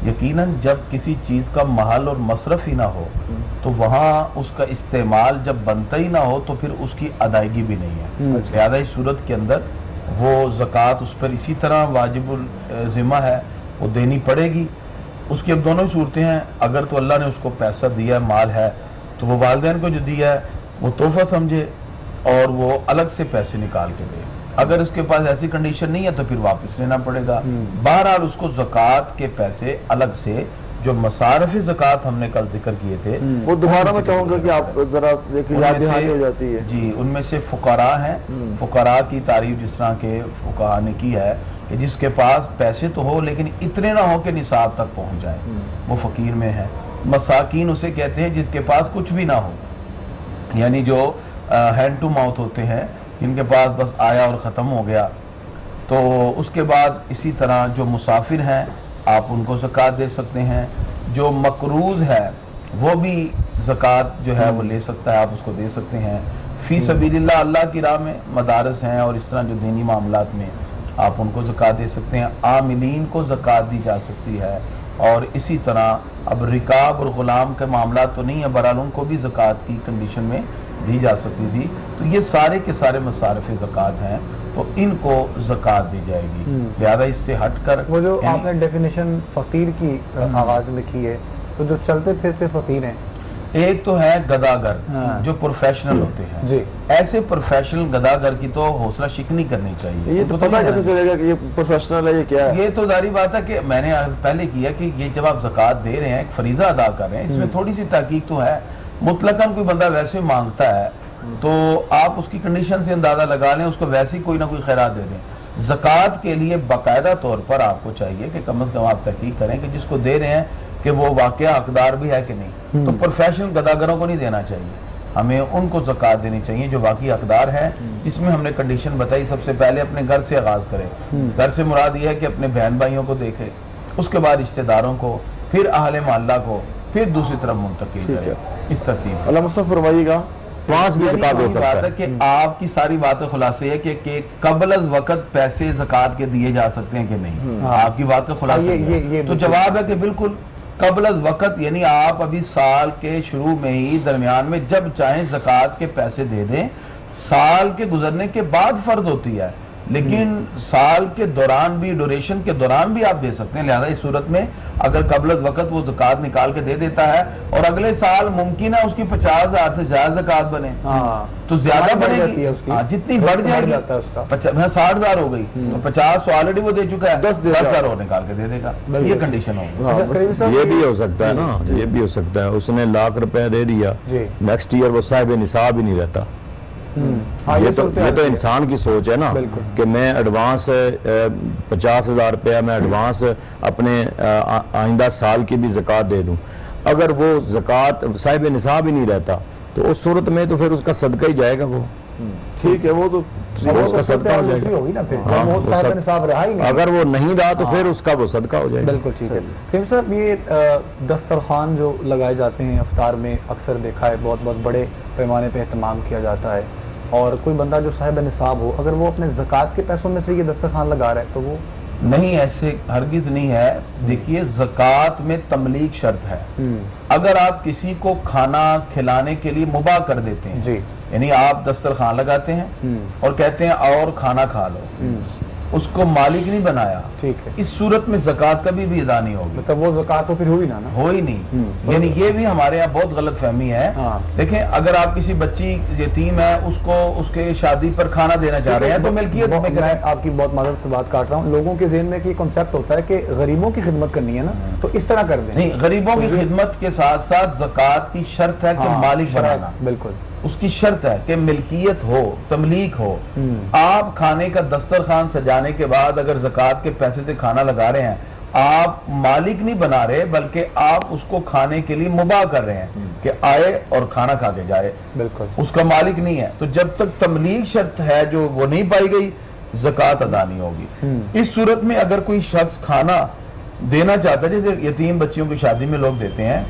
یقیناً جب کسی چیز کا محل اور مصرف ہی نہ ہو تو وہاں اس کا استعمال جب بنتا ہی نہ ہو تو پھر اس کی ادائیگی بھی نہیں ہے. لہذا اس صورت کے اندر وہ زکوٰۃ اس پر اسی طرح واجب الذمہ ہے، وہ دینی پڑے گی. اس کی اب دونوں ہی صورتیں ہیں. اگر تو اللہ نے اس کو پیسہ دیا ہے، مال ہے، تو وہ والدین کو جو دیا ہے وہ تحفہ سمجھے اور وہ الگ سے پیسے نکال کے دے. اگر اس کے پاس ایسی کنڈیشن نہیں ہے تو پھر واپس لینا پڑے گا. بہرحال اس کو زکوٰۃ کے پیسے الگ سے جو مصارف زکوٰۃ ہم نے کل ذکر کیے تھے وہ دوبارہ میں چاہوں گا کہ آپ ذرا یاد دہانی ہو جاتی ہے. جی، ان میں سے فقراء ہیں. فقراء کی تعریف جس طرح کے فقہاء نے کی ہے کہ جس کے پاس پیسے تو ہو لیکن اتنے نہ ہو کہ نصاب تک پہنچ جائیں، وہ فقیر میں ہے. مساکین اسے کہتے ہیں جس کے پاس کچھ بھی نہ ہو، یعنی جو ہینڈ ٹو ماؤتھ ہوتے ہیں، جن کے پاس بس آیا اور ختم ہو گیا. تو اس کے بعد اسی طرح جو مسافر ہیں آپ ان کو زکوٰۃ دے سکتے ہیں. جو مقروض ہے وہ بھی زکوٰۃ جو ہے وہ لے سکتا ہے، آپ اس کو دے سکتے ہیں. فی سبیل اللہ، اللہ کی راہ میں مدارس ہیں اور اس طرح جو دینی معاملات میں آپ ان کو زکوٰۃ دے سکتے ہیں. عاملین کو زکوٰۃ دی جا سکتی ہے. اور اسی طرح اب رکاب اور غلام کے معاملات تو نہیں ہے، بہرحال ان کو بھی زکوٰۃ کی کنڈیشن میں دی جا سکتی تھی. تو یہ سارے کے سارے مصارف زکوٰۃ ہیں، تو ان کو زکوٰۃ دی جائے گی. لہذا اس سے ہٹ کر وہ جو آپ نے ڈیفینیشن فقیر کی آغاز میں کی ہے، تو جو چلتے پھرتے فقیر ہیں، ایک تو ہے گداگر جو پروفیشنل ہوتے ہیں. جی، ایسے پروفیشنل گداگر کی تو حوصلہ شکنی کرنی چاہیے. یہ تو پتہ کیسے چلے گا کہ یہ پروفیشنل ہے، یہ کیا ہے؟ یہ تو ظاہری بات ہے کہ میں نے پہلے کیا کہ یہ جب آپ زکوٰۃ دے رہے ہیں، ایک فریضہ ادا کر رہے ہیں، اس میں تھوڑی سی تحقیق تو ہے. مطلقاً کوئی بندہ ویسے مانگتا ہے تو آپ اس کی کنڈیشن سے اندازہ لگا لیں، اس کو ویسے ہی کوئی نہ کوئی خیرات دے دیں. زکوٰۃ کے لیے باقاعدہ طور پر آپ کو چاہیے کہ کم از کم آپ تحقیق کریں کہ جس کو دے رہے ہیں کہ وہ واقعہ حقدار بھی ہے کہ نہیں. تو پروفیشنل گداگروں کو نہیں دینا چاہیے، ہمیں ان کو زکوٰۃ دینی چاہیے جو واقعی حقدار ہے. جس میں ہم نے کنڈیشن بتائی، سب سے پہلے اپنے گھر سے آغاز کرے. گھر سے مراد یہ ہے کہ اپنے بہن بھائیوں کو دیکھے، اس کے بعد رشتہ داروں کو، پھر اہل محلہ کو، پھر دوسری طرف منتقل کرے. اس ترتیب اللہ مصطفیٰ فرمائیے گا. پاس بھی زکوٰۃ دے سکتا ہے کہ آپ کی ساری باتیں خلاصے ہے کہ قبل از وقت پیسے زکوٰۃ کے دیے جا سکتے ہیں کہ نہیں. آپ کی بات کا خلاصہ ہے تو جواب ہے کہ بالکل قبل از وقت، یعنی آپ ابھی سال کے شروع میں ہی درمیان میں جب چاہیں زکوٰۃ کے پیسے دے دیں. سال کے گزرنے کے بعد فرض ہوتی ہے، لیکن سال کے دوران بھی، ڈوریشن کے دوران بھی آپ دے سکتے ہیں. لہذا اس صورت میں اگر قبل از وقت وہ زکوٰۃ نکال کے دے دیتا ہے اور اگلے سال ممکن ہے اس کی 50,000 سے زیادہ زکوٰۃ بنے تو زیادہ بڑھے گی. جتنی بڑھ جائے گی، 60,000 ہو گئی تو 50 تو آلریڈی وہ دے چکا ہے، 10,000 اور نکال کے دے دے گا. یہ کنڈیشن ہوگی. یہ بھی ہو سکتا ہے نا، یہ بھی ہو سکتا ہے اس نے ₹1,00,000 دے دیا، نیکسٹ ایئر وہ صاحب نصاب ہی نہیں رہتا. یہ تو انسان کی سوچ ہے نا کہ میں ایڈوانس ₹50,000 میں ایڈوانس اپنے آئندہ سال کی بھی زکوٰۃ دے دوں. اگر وہ زکوٰۃ صاحب نصاب ہی نہیں رہتا تو اس صورت میں تو پھر اس کا صدقہ ہی جائے گا. وہ ٹھیک ہے، وہ تو اس کا صدقہ ہو جائے گا. اگر وہ نہیں رہا تو پھر اس کا وہ صدقہ ہو جائے گا. بالکل ٹھیک ہے. کریم صاحب، یہ دسترخوان جو لگائے جاتے ہیں افطار میں، اکثر دیکھا ہے بہت بہت بڑے پیمانے پہ اہتمام کیا جاتا ہے، اور کوئی بندہ جو صاحب نصاب ہو اگر وہ اپنے زکوٰۃ کے پیسوں میں سے یہ دسترخوان لگا رہا ہے تو وہ نہیں، ایسے ہرگز نہیں ہے. دیکھیے زکوٰۃ میں تملیک شرط ہے. اگر آپ کسی کو کھانا کھلانے کے لیے مباح کر دیتے ہیں، جی، یعنی آپ دسترخوان لگاتے ہیں اور کہتے ہیں اور کھانا کھا لو، اس کو مالک نہیں بنایا، ٹھیک ہے، اس صورت میں زکوٰۃ کبھی بھی ادا نہیں ہوگی. مطلب وہ زکوٰۃ تو پھر ہوئی نا ہو ہی نہیں. یعنی یہ بھی ہمارے یہاں بہت غلط فہمی ہے. دیکھیں، اگر آپ کسی بچی یتیم ہے، اس کو اس کے شادی پر کھانا دینا چاہ رہے ہیں تو ملکیت میں میں آپ کی بہت معذرت سے بات کاٹ رہا ہوں. لوگوں کے ذہن میں ایک کنسیپٹ ہوتا ہے کہ غریبوں کی خدمت کرنی ہے نا، تو اس طرح کر دیں. نہیں، غریبوں کی خدمت کے ساتھ ساتھ زکوٰۃ کی شرط ہے کہ مالک بنانا. بالکل، اس کی شرط ہے کہ ملکیت ہو، تملیک ہو. آپ کھانے کا دسترخوان سجانے کے بعد اگر زکوٰۃ کے پیسے سے کھانا لگا رہے ہیں، آپ مالک نہیں بنا رہے بلکہ آپ اس کو کھانے کے لیے مباح کر رہے ہیں کہ آئے اور کھانا کھا کے جائے. بالکل، اس کا مالک نہیں ہے. تو جب تک تملیک شرط ہے جو وہ نہیں پائی گئی، زکوٰۃ ادا نہیں ہوگی. اس صورت میں اگر کوئی شخص کھانا دینا چاہتا ہے، جیسے یتیم بچیوں کی شادی میں لوگ دیتے ہیں،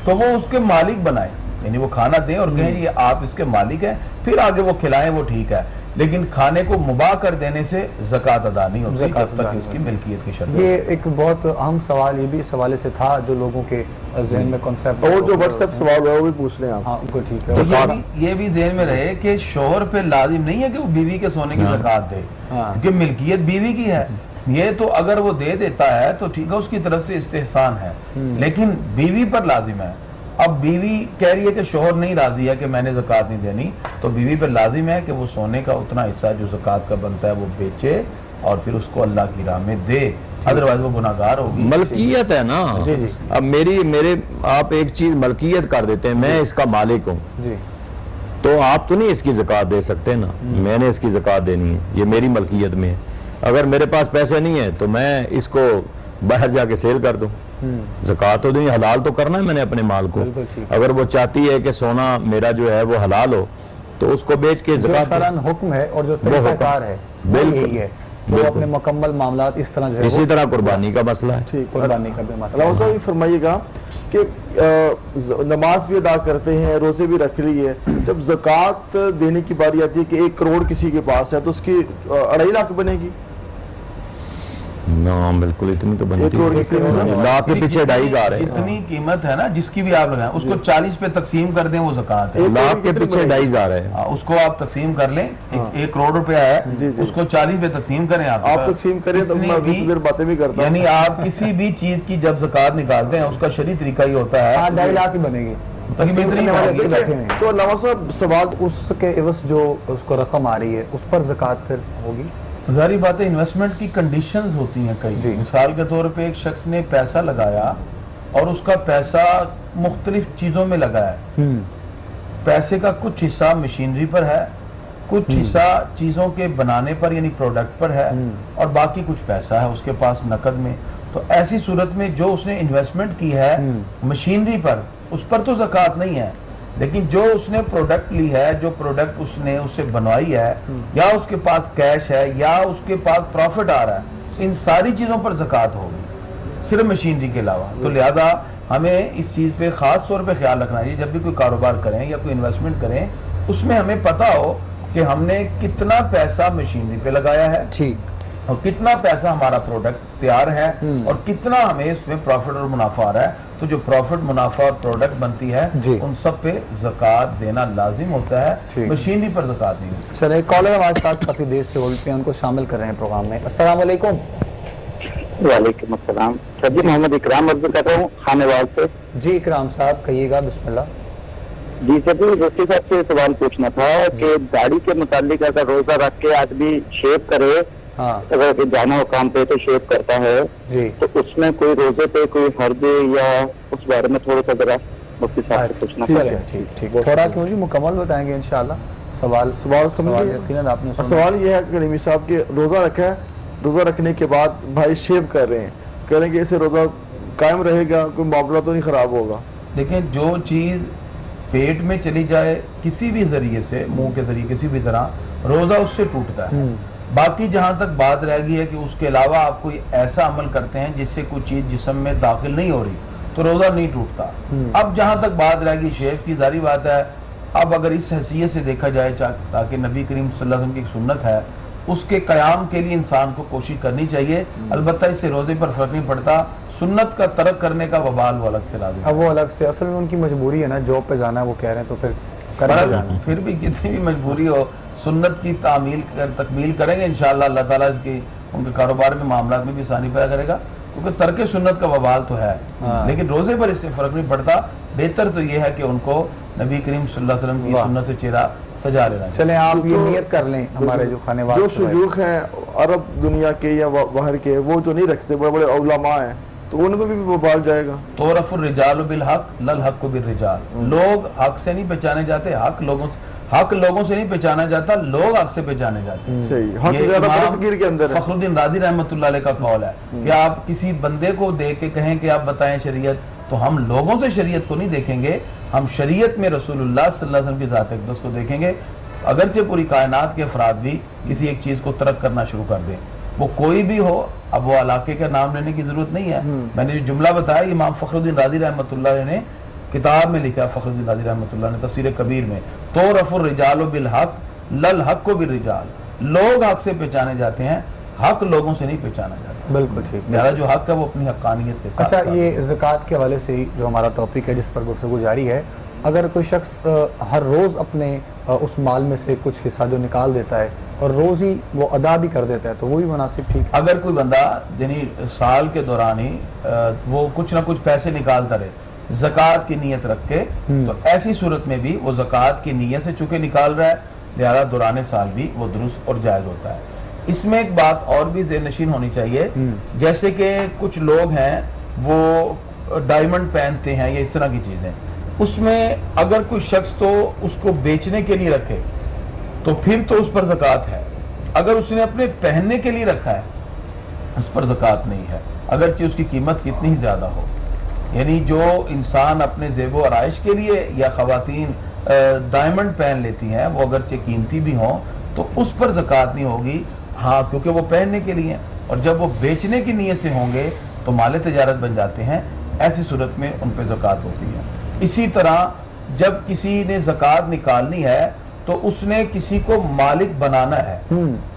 تو وہ اس کے مالک بنائے. یعنی وہ کھانا دیں اور کہیں یہ آپ اس کے مالک ہیں، پھر آگے وہ کھلائیں وہ ٹھیک ہے، لیکن کھانے کو مباح کر دینے سے زکوٰۃ ادا نہیں ہوتی جب تک اس کی ملکیت کی شرط۔ یہ ایک بہت اہم سوال یہ بھی اس حوالے سے تھا جو لوگوں کے ذہن میں کنسیپٹ، اور جو واٹس ایپ سوال ہے وہ بھی پوچھ لیں آپ۔ ہاں کو ٹھیک ہے، یہ بھی ذہن میں رہے کہ شوہر پہ لازم نہیں ہے کہ وہ بیوی کے سونے کی زکوٰۃ دے، کیونکہ ملکیت بیوی کی ہے، یہ تو اگر وہ دے دیتا ہے تو ٹھیک ہے، اس کی طرف سے استحسان ہے، لیکن بیوی پر لازم ہے۔ اب بیوی کہہ رہی ہے کہ شوہر نہیں راضی ہے کہ میں نے زکوٰۃ نہیں دینی، تو بیوی پر لازم ہے کہ وہ سونے کا اتنا حصہ جو زکوٰۃ کا بنتا ہے وہ بیچے اور پھر اس کو اللہ کی راہ میں دے، ادروائز وہ گناہگار ہوگی۔ ملکیت ہے نا، اب میرے آپ ایک چیز ملکیت کر دیتے ہیں، میں اس کا مالک ہوں تو آپ تو نہیں اس کی زکوٰۃ دے سکتے نا، میں نے اس کی زکوٰۃ دینی ہے، یہ میری ملکیت میں ہے۔ اگر میرے پاس پیسے نہیں ہیں تو میں اس کو باہر جا کے سیل کر دوں، زکوٰۃ تو دیں، حلال تو کرنا ہے میں نے اپنے مال کو۔ اگر وہ چاہتی ہے کہ سونا میرا جو ہے وہ حلال ہو تو اس کو بیچ کے زکوٰۃ شرعاً حکم ہے اور جو طریقہ کار ہے یہی ہے، وہ اپنے مکمل معاملات اس طرح جو ہے، اسی طرح قربانی کا مسئلہ ہے، قربانی کا بھی مسئلہ علامہ صاحب فرمائیے گا کہ نماز بھی ادا کرتے ہیں، روزے بھی رکھ لیے، جب زکوٰۃ دینے کی باری آتی ہے کہ 1 کروڑ کسی کے پاس ہے تو اس کی 2.5 لاکھ بنے گی؟ نا بالکل اتنی تو بنتی ہے، لاکھ کے پیچھے 2.5 ہے، اتنی قیمت ہے نا جس کی بھی آپ لگائیں، اس کو 40 پہ تقسیم کر دیں وہ زکوٰۃ ہے، لاکھ کے پیچھے 2.5 ہے، اس کو آپ تقسیم کر لیں، 1 کروڑ روپیہ ہے، اس کو 40 پہ تقسیم کریں، آپ تقسیم کریں تو میں دیر باتیں بھی کرتا ہوں، یعنی آپ کسی بھی چیز کی جب زکوٰۃ نکالتے ہیں اس کا شرعی طریقہ ہی ہوتا ہے 2.5 لاکھ ہی بنے گی۔ تو علامہ صاحب سوال اس کے عوض جو اس کو رقم آ رہی ہے اس پر زکوٰۃ پھر ہوگی؟ ظاہری بات ہے، انویسٹمنٹ کی کنڈیشنز ہوتی ہیں کئی، مثال کے طور پہ ایک شخص نے پیسہ لگایا اور اس کا پیسہ مختلف چیزوں میں لگایا، پیسے کا کچھ حصہ مشینری پر ہے، کچھ حصہ چیزوں کے بنانے پر یعنی پروڈکٹ پر ہے، اور باقی کچھ پیسہ ہے اس کے پاس نقد میں، تو ایسی صورت میں جو اس نے انویسٹمنٹ کی ہے مشینری پر اس پر تو زکوٰۃ نہیں ہے، لیکن جو اس نے پروڈکٹ لی ہے، جو پروڈکٹ اس نے اس سے بنوائی ہے، یا اس کے پاس کیش ہے یا اس کے پاس پروفٹ آ رہا ہے، ان ساری چیزوں پر زکوٰۃ ہوگی صرف مشینری کے علاوہ۔ تو لہذا ہمیں اس چیز پہ خاص طور پہ خیال رکھنا چاہیے، جب بھی کوئی کاروبار کریں یا کوئی انویسٹمنٹ کریں اس میں ہمیں پتہ ہو کہ ہم نے کتنا پیسہ مشینری پہ لگایا ہے اور کتنا پیسہ ہمارا پروڈکٹ تیار ہے اور کتنا ہمیں اس میں پروفٹ اور منافع آ رہا ہے، تو جو پروفٹ منافع اور پروڈکٹ بنتی ہے ان سب پہ زکوٰۃ دینا لازم ہوتا ہے، مشینری پر زکوٰۃ نہیں ہوتی۔ سر ایک کالر ہمارے ساتھ کافی دیر سے ہولڈ پہ ہیں، ان کو شامل کر رہے ہیں پروگرام میں۔ السلام علیکم۔ وعلیکم السلام، سر جی محمد اکرام عرض کر رہا ہوں خانوال سے۔ جی اکرام صاحب کہیے گا، بسم اللہ۔ جی سر جی رفیع صاحب سے سوال پوچھنا تھا کہ داڑھی کے متعلق اگر روزہ رکھ کے آدمی شیو کرے، اگر جانا ہو کام پہ تو شیو کرتا ہے تو اس میں کوئی روزے پہ کوئی حرج یا اس بارے میں تھوڑا سا ذرا مفتی صاحب سے پوچھنا تھا۔ ٹھیک تھوڑا کیوں جی مکمل بتائیں گے انشاءاللہ۔ سوال یقیناً آپ نے سوال یہ ہے کہ نبی صاحب کے روزہ رکھا ہے، روزہ رکھنے کے بعد بھائی شیو کر رہے ہیں، کہہ رہے ہیں کہ اسے روزہ قائم رہے گا، کوئی معاملہ تو نہیں خراب ہوگا؟ دیکھیں جو چیز پیٹ میں چلی جائے کسی بھی ذریعے سے، منہ کے ذریعے کسی بھی طرح، روزہ اس سے ٹوٹتا ہے۔ باقی جہاں تک بات رہ گئی ہے کہ اس کے علاوہ آپ کوئی ایسا عمل کرتے ہیں جس سے کوئی چیز جسم میں داخل نہیں ہو رہی تو روزہ نہیں ٹوٹتا۔ اب جہاں تک بات رہ گئی شیف کی، ظاہری بات ہے اب اگر اس حیثیت سے دیکھا جائے تاکہ نبی کریم صلی اللہ علیہ وسلم کی ایک سنت ہے، اس کے قیام کے لیے انسان کو کوشش کرنی چاہیے، البتہ اس سے روزے پر فرق نہیں پڑتا، سنت کا ترک کرنے کا وبال وہ الگ سے لازم ہے۔ اب وہ الگ سے، اصل میں ان کی مجبوری ہے نا، جاب پہ جانا ہے، وہ کہہ رہے ہیں تو پھر بھی کتنی بھی مجبوری ہو سنت کی تکمیل کریں گے انشاءاللہ، اللہ تعالیٰ اس کی ان کے کاروبار میں معاملات میں بھی آسانی پیدا کرے گا، کیونکہ ترک سنت کا وبال تو ہے، لیکن روزے پر اس سے فرق نہیں پڑتا۔ بہتر تو یہ ہے کہ ان کو نبی کریم صلی اللہ علیہ وسلم کی سنت سے چہرہ سجا لینا چاہیے۔ چلیں آپ یہ نیت کر لیں، ہمارے جو خانے جو شیوخ ہیں عرب دنیا کے یا باہر کے، وہ جو نہیں رکھتے، بڑے بڑے علماء ہیں، تو ان کو بھی وبال جائے گا۔ تعرف الرجال بالحق لا الحق بالرجال، لوگ حق سے نہیں پہچانے جاتے، حق لوگوں سے نہیں پہچانا جاتا، لوگ حق سے پہچانے جاتے ہیں۔ یہ امام فخر الدین رازی رحمۃ اللہ علیہ کا قول ہے کہ آپ کسی بندے کو دیکھ کے کہیں کہ آپ بتائیں شریعت، تو ہم لوگوں سے شریعت کو نہیں دیکھیں گے، ہم شریعت میں رسول اللہ صلی اللہ علیہ وسلم کی ذات اقدس کو دیکھیں گے۔ اگرچہ پوری کائنات کے افراد بھی کسی ایک چیز کو ترک کرنا شروع کر دیں، وہ کوئی بھی ہو، اب وہ علاقے کا نام لینے کی ضرورت نہیں ہے، میں نے جو جملہ بتایا امام فخر الدین رازی رحمۃ اللہ علیہ نے کتاب میں لکھا فخر الدین رازی رحمۃ اللہ نے تفسیر کبیر میں، تعرف الرجال بالحق للحق بالرجال، لوگ حق سے پہچانے جاتے ہیں، حق لوگوں سے نہیں پہچانا جاتا۔ بالکل ٹھیک۔ لہٰذا جو حق ہے وہ اپنی حقانیت کے ساتھ اچھا، یہ زکوٰۃ کے حوالے سے ہی جو ہمارا ٹاپک ہے جس پر گفتگو جاری ہے، اگر کوئی شخص ہر روز اپنے اس مال میں سے کچھ حصہ جو نکال دیتا ہے اور روز ہی وہ ادا بھی کر دیتا ہے تو وہ بھی مناسب ٹھیک ہے؟ اگر کوئی بندہ یعنی سال کے دوران ہی وہ کچھ نہ کچھ پیسے نکالتا رہے زکوٰۃ کی نیت رکھ کے، تو ایسی صورت میں بھی وہ زکوٰۃ کی نیت سے چونکہ نکال رہا ہے، لہذا دوران سال بھی وہ درست اور جائز ہوتا ہے۔ اس میں ایک بات اور بھی ذہن نشین ہونی چاہیے، جیسے کہ کچھ لوگ ہیں وہ ڈائمنڈ پہنتے ہیں یا اس طرح کی چیزیں، اس میں اگر کوئی شخص تو اس کو بیچنے کے لیے رکھے تو پھر تو اس پر زکوٰۃ ہے، اگر اس نے اپنے پہننے کے لیے رکھا ہے اس پر زکوٰۃ نہیں ہے، اگرچہ اس کی قیمت کتنی ہی زیادہ ہو۔ یعنی جو انسان اپنے زیب و آرائش کے لیے یا خواتین ڈائمنڈ پہن لیتی ہیں وہ اگرچہ قیمتی بھی ہوں تو اس پر زکوٰۃ نہیں ہوگی، ہاں کیونکہ وہ پہننے کے لیے ہیں، اور جب وہ بیچنے کی نیت سے ہوں گے تو مال تجارت بن جاتے ہیں، ایسی صورت میں ان پہ زکوٰۃ ہوتی ہے۔ اسی طرح جب کسی نے زکوٰۃ نکالنی ہے تو اس نے کسی کو مالک بنانا ہے،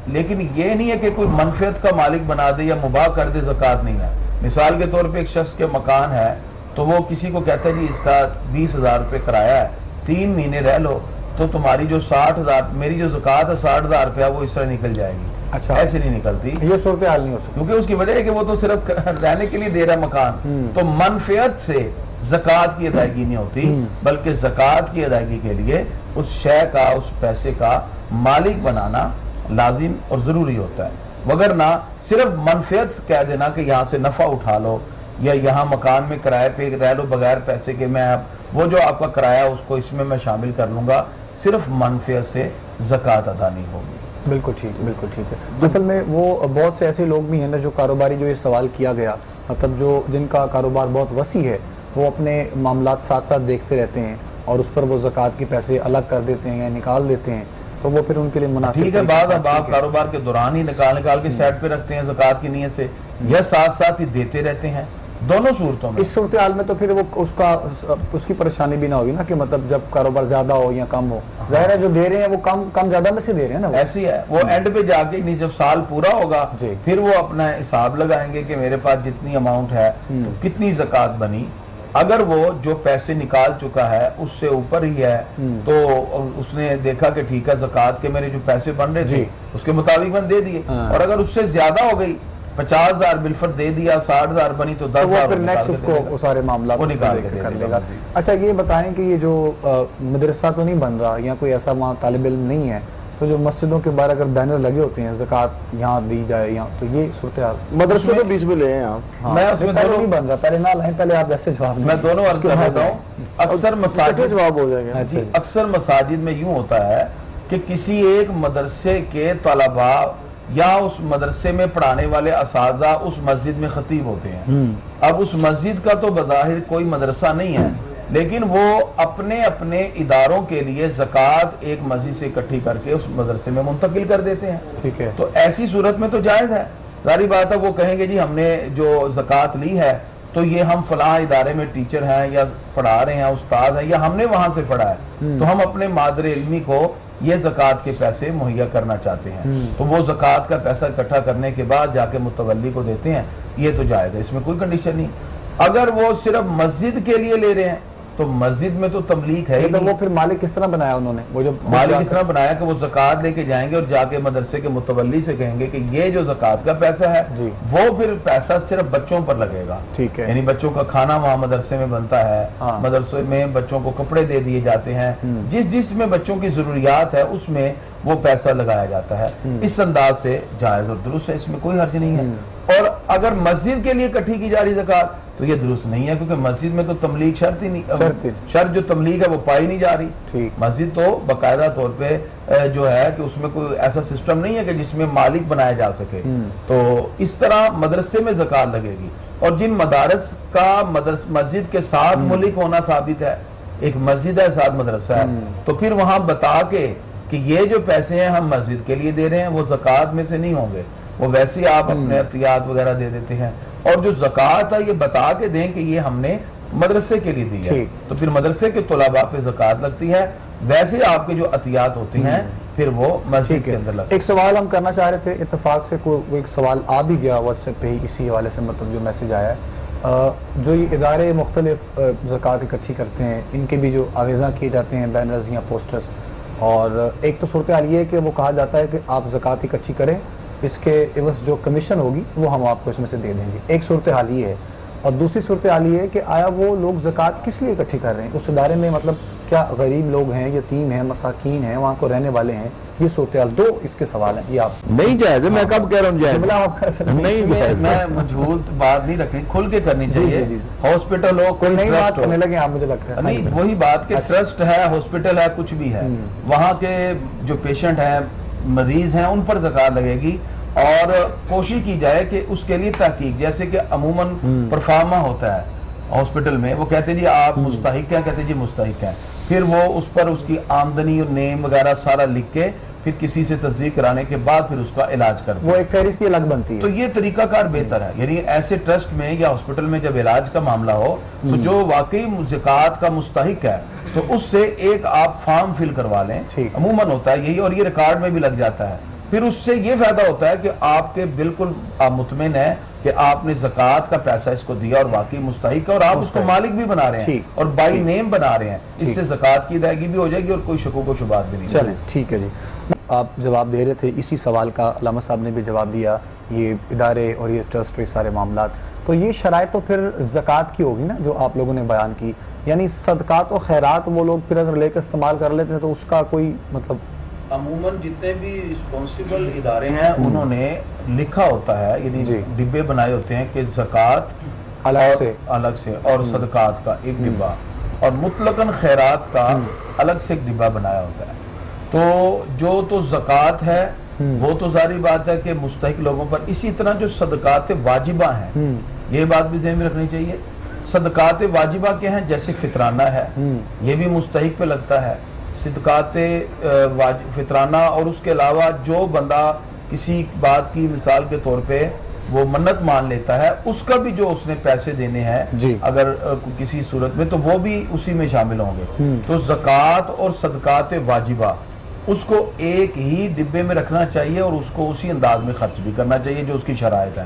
لیکن یہ نہیں ہے کہ کوئی منفعت کا مالک بنا دے یا مباح کر دے، زکوٰۃ نہیں ہے۔ مثال کے طور پہ ایک شخص کے مکان ہے تو وہ کسی کو کہتا ہے جی اس کا 20,000 روپے کرایہ ہے، 3 مہینے رہ لو تو تمہاری جو 60,000 میری جو زکوٰۃ ہے 60,000 روپیہ وہ اس طرح نکل جائے گی۔ اچھا، ایسے نہیں نکلتی، یہ صورتحال نہیں ہو سکتی کیونکہ اس کی وجہ ہے کہ وہ تو صرف رہنے کے لیے دے رہا ہے مکان، تو منفعت سے زکوٰۃ کی ادائیگی نہیں ہوتی، بلکہ زکوٰۃ کی ادائیگی کے لیے اس شے کا اس پیسے کا مالک بنانا لازم اور ضروری ہوتا ہے، وگرنہ صرف منفعت کہہ دینا کہ یہاں سے نفع اٹھا لو یا یہاں مکان میں کرائے پہ رہ لو بغیر پیسے کے، میں وہ جو آپ کا کرایہ اس کو اس میں شامل کر لوں گا، صرف منفعت سے زکوٰۃ ادا نہیں ہوگی۔ بالکل ٹھیک، بالکل ٹھیک ہے۔ اصل میں وہ بہت سے ایسے لوگ بھی ہیں نا جو کاروباری، جو یہ سوال کیا گیا، مطلب جو جن کا کاروبار بہت وسیع ہے، وہ اپنے معاملات ساتھ ساتھ دیکھتے رہتے ہیں اور اس پر وہ زکوٰۃ کے پیسے الگ کر دیتے ہیں یا نکال دیتے ہیں، تو وہ پھر ان کے لیے مناسب ٹھیک ہے۔ بعض احباب کاروبار کے دوران ہی نکال کے سائڈ پہ رکھتے ہیں زکوٰۃ کی نیت سے، یا ساتھ ساتھ ہی دیتے رہتے ہیں، دونوں صورتوں میں۔ اس صورتحال میں تو پھر وہ اس کی پریشانی بھی نہ ہوگی نا کہ مطلب جب کاروبار زیادہ ہو یا کم ہو، ظاہر ہے جو دے رہے ہیں وہ کم زیادہ میں سے دے رہے ہیں نا، ایسی ہے وہ اینڈ پہ جا کے نہیں، جب سال پورا ہوگا پھر وہ اپنا حساب لگائیں گے کہ میرے پاس جتنی اماؤنٹ ہے تو کتنی زکوٰۃ بنی۔ اگر وہ جو پیسے نکال چکا ہے اس سے اوپر ہی ہے تو اس نے دیکھا کہ ٹھیک ہے زکوٰۃ کے میرے جو پیسے بن رہے تھے اس کے مطابق میں دے دیے، اور اگر اس سے زیادہ ہو گئی 50,000 بالفرض دے دیا، 60,000 بنی تو 10,000 وہ سارے معاملات وہ نکال کے کر لے گا۔ اچھا یہ بتائیں کہ یہ جو مدرسہ تو نہیں بن رہا یا کوئی ایسا وہاں طالب علم نہیں ہے، تو جو مسجدوں کے باہر اگر بینر لگے ہوتے ہیں زکوٰۃ یہاں دی جائے یہاں، تو یہ صورتحال مدرسے کے بیچ میں لے ہیں آپ؟ میں اس میں پہلے نہیں بن رہا، پہلے نہ لائیں، پہلے آپ ایسے جواب میں دونوں عرض کر دیتا ہوں۔ اکثر مساجد جواب ہو جائے گا جی، اکثر مساجد میں یوں ہوتا ہے کہ کسی ایک مدرسے کے طلباء یا اس مدرسے میں پڑھانے والے اساتذہ اس مسجد میں خطیب ہوتے ہیں۔ اب اس مسجد کا تو بظاہر کوئی مدرسہ نہیں ہے، لیکن وہ اپنے اپنے اداروں کے لیے زکوٰۃ ایک مسجد سے اکٹھی کر کے اس مدرسے میں منتقل کر دیتے ہیں۔ ٹھیک ہے، تو ایسی صورت میں تو جائز ہے، ظاہری بات ہے وہ کہیں گے جی ہم نے جو زکوٰۃ لی ہے تو یہ ہم فلاں ادارے میں ٹیچر ہیں یا پڑھا رہے ہیں، استاد ہیں، یا ہم نے وہاں سے پڑھا ہے تو ہم اپنے مادر علمی کو یہ زکوٰۃ کے پیسے مہیا کرنا چاہتے ہیں، تو وہ زکوٰۃ کا پیسہ اکٹھا کرنے کے بعد جا کے متولی کو دیتے ہیں، یہ تو جائز ہے، اس میں کوئی کنڈیشن نہیں۔ اگر وہ صرف مسجد کے لیے لے رہے ہیں تو مسجد میں تو تملیک ہے ہی وہ پھر مالک کس طرح بنایا انہوں نے؟ وہ جو مالک اس طرح بنایا کہ وہ زکوٰۃ لے کے جائیں گے اور جا کے مدرسے کے متولی سے کہیں گے کہ یہ جو زکوٰۃ کا پیسہ ہے وہ پھر پیسہ صرف بچوں پر لگے گا، ٹھیک ہے، یعنی بچوں کا کھانا وہاں مدرسے میں بنتا ہے، مدرسے میں بچوں کو کپڑے دے دیے جاتے ہیں، جس میں بچوں کی ضروریات ہے اس میں وہ پیسہ لگایا جاتا ہے۔ اس انداز سے جائز اور درست ہے، اس میں کوئی حرج نہیں ہے۔ اور اگر مسجد کے لیے اکٹھی کی جا رہی زکوٰۃ تو یہ درست نہیں ہے، کیونکہ مسجد میں تو تملیک شرط ہی نہیں، شرط جو تملیک ہے وہ پائی نہیں جا رہی۔ مسجد تو باقاعدہ طور پہ جو ہے کہ اس میں کوئی ایسا سسٹم نہیں ہے کہ جس میں مالک بنایا جا سکے، تو اس طرح مدرسے میں زکوٰۃ لگے گی۔ اور جن مدارس کا مسجد کے ساتھ ملک ہونا ثابت ہے، ایک مسجد ہے ساتھ مدرسہ ہے، تو پھر وہاں بتا کے کہ یہ جو پیسے ہیں ہم مسجد کے لیے دے رہے ہیں وہ زکوٰۃ میں سے نہیں ہوں گے، وہ ویسے آپ اپنے احتیاط وغیرہ دے دیتے ہیں، اور جو زکوٰۃ ہے یہ بتا کے دیں کہ یہ ہم نے مدرسے کے لیے دی ہے، تو پھر مدرسے کے طلباء پہ زکوٰۃ لگتی ہے، ویسے آپ کے جو عطیات ہوتی ہیں پھر وہ مسجد کے اندر لگتی ہے۔ ایک سوال ہم کرنا چاہ رہے تھے، اتفاق سے کوئی ایک سوال آ بھی گیا واٹس ایپ پہ ہی اسی حوالے سے، مطلب جو میسج آیا ہے، جو یہ ادارے مختلف زکوٰۃ اکٹھی کرتے ہیں ان کے بھی جو آویزاں کیے جاتے ہیں بینرز یا پوسٹرز، اور ایک تو صورتحال یہ ہے کہ وہ کہا جاتا ہے کہ آپ زکوٰۃ اکٹھی کریں، اس کے عوض جو کمیشن ہوگی وہ ہم آپ کو اس میں سے دے دیں گے، ایک صورتحال یہ ہے۔ اور دوسری صورتحال یہ ہے کہ آیا وہ لوگ زکوٰۃ کس لیے اکٹھی کر رہے ہیں اس ادارے میں، مطلب کیا غریب لوگ ہیں، یتیم ہیں، مساکین ہیں، وہاں کو رہنے والے ہیں، یہ صورتحال دو اس کے سوال ہیں، یہ آپ نہیں جائز ہے، میں کب کہہ رہا ہوں جائز نہیں جائز، میں مجھول بات نہیں رکھنی، کھل کے کرنی چاہیے۔ ہاسپٹل ہو، کوئی نئی بات ٹرسٹ کرنے ہو، لگے آپ، مجھے لگتا ہے نہیں وہی بات کہ ٹرسٹ ہے، ہاسپٹل ہے، کچھ بھی ہے، وہاں کے جو پیشنٹ ہیں، مریض ہیں، ان پر زکوٰۃ لگے گی، اور کوشش کی جائے کہ اس کے لیے تحقیق، جیسے کہ عموماً پرفارما ہوتا ہے ہاسپٹل میں، وہ کہتے ہیں جی آپ مستحق ہیں، کہتے ہیں جی مستحق ہیں، پھر وہ اس پر اس کی آمدنی اور نیم وغیرہ سارا لکھ کے پھر کسی سے تصدیق کرانے کے بعد پھر اس کا علاج کرتے ہیں، وہ ایک فہرست الگ بنتی ہے۔ تو یہ طریقہ کار بہتر ہے، یعنی ایسے ٹرسٹ میں یا ہاسپٹل میں جب علاج کا معاملہ ہو تو جو واقعی زکوٰۃ کا مستحق ہے تو اس سے ایک آپ فارم فل کروا لیں، عموماً ہوتا ہے یہی، اور یہ ریکارڈ میں بھی لگ جاتا ہے، پھر اس سے یہ فائدہ ہوتا ہے کہ آپ کے بالکل آپ مطمئن ہیں کہ آپ نے زکوٰۃ کا پیسہ اس کو دیا اور واقعی مستحق ہے، اور آپ اس کو مالک بھی بنا رہے ہیں اور بائی نیم بنا رہے ہیں، اس سے زکوٰۃ کی ادائیگی بھی ہو جائے گی اور کوئی شکوک و شبہات بھی نہیں۔ چلیں ٹھیک ہے جی، آپ جواب دے رہے تھے اسی سوال کا، علامہ صاحب نے بھی جواب دیا، یہ ادارے اور یہ ٹرسٹ یہ سارے معاملات، تو یہ شرائط تو پھر زکوٰۃ کی ہوگی نا جو آپ لوگوں نے بیان کی، یعنی صدقات و خیرات وہ لوگ پھر اگر لے کے استعمال کر لیتے ہیں تو اس کا کوئی مطلب؟ عموماً جتنے بھی رسپانسیبل ادارے ہیں انہوں نے لکھا ہوتا ہے، یعنی ڈبے بنائے ہوتے ہیں کہ زکوٰۃ الگ سے اور صدقات کا ایک ڈبہ، اور مطلقاً خیرات کا الگ سے ایک ڈبہ بنایا ہوتا ہے، تو جو تو زکوٰۃ ہے وہ تو ظاہری بات ہے کہ مستحق لوگوں پر، اسی طرح جو صدقات واجبہ ہیں یہ بات بھی ذہن میں رکھنی چاہیے۔ صدقات واجبہ کیا ہیں؟ جیسے فطرانہ ہے، یہ بھی مستحق پہ لگتا ہے، صدقات فطرانہ، اور اس کے علاوہ جو بندہ کسی بات کی مثال کے طور پہ وہ منت مان لیتا ہے، اس کا بھی جو اس نے پیسے دینے ہیں اگر کسی صورت میں، تو وہ بھی اسی میں شامل ہوں گے۔ تو زکوٰۃ اور صدقات واجبہ اس کو ایک ہی ڈبے میں رکھنا چاہیے اور اس کو اسی انداز میں خرچ بھی کرنا چاہیے جو اس کی شرائط ہیں۔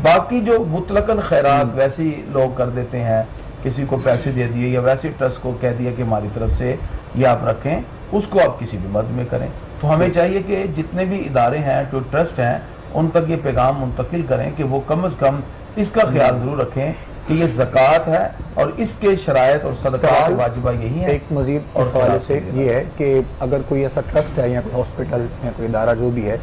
باقی جو مطلقاً خیرات ویسے ہی لوگ کر دیتے ہیں، کسی کو پیسے دے دیے یا ویسے ٹرسٹ کو کہہ دیا کہ ہماری طرف سے یہ آپ رکھیں، اس کو آپ کسی بھی مد میں کریں۔ تو ہمیں چاہیے کہ جتنے بھی ادارے ہیں، جو ٹرسٹ ہیں، ان تک یہ پیغام منتقل کریں کہ وہ کم از کم اس کا خیال ضرور رکھیں کہ یہ زکوٰۃ ہے اور اس کے شرائط اور صدقات واجبہ یہی ہیں۔ ایک مزید اور حوالے سے یہ ہے کہ اگر کوئی ایسا ٹرسٹ ہے یا کوئی ہاسپٹل یا کوئی ادارہ جو بھی ہے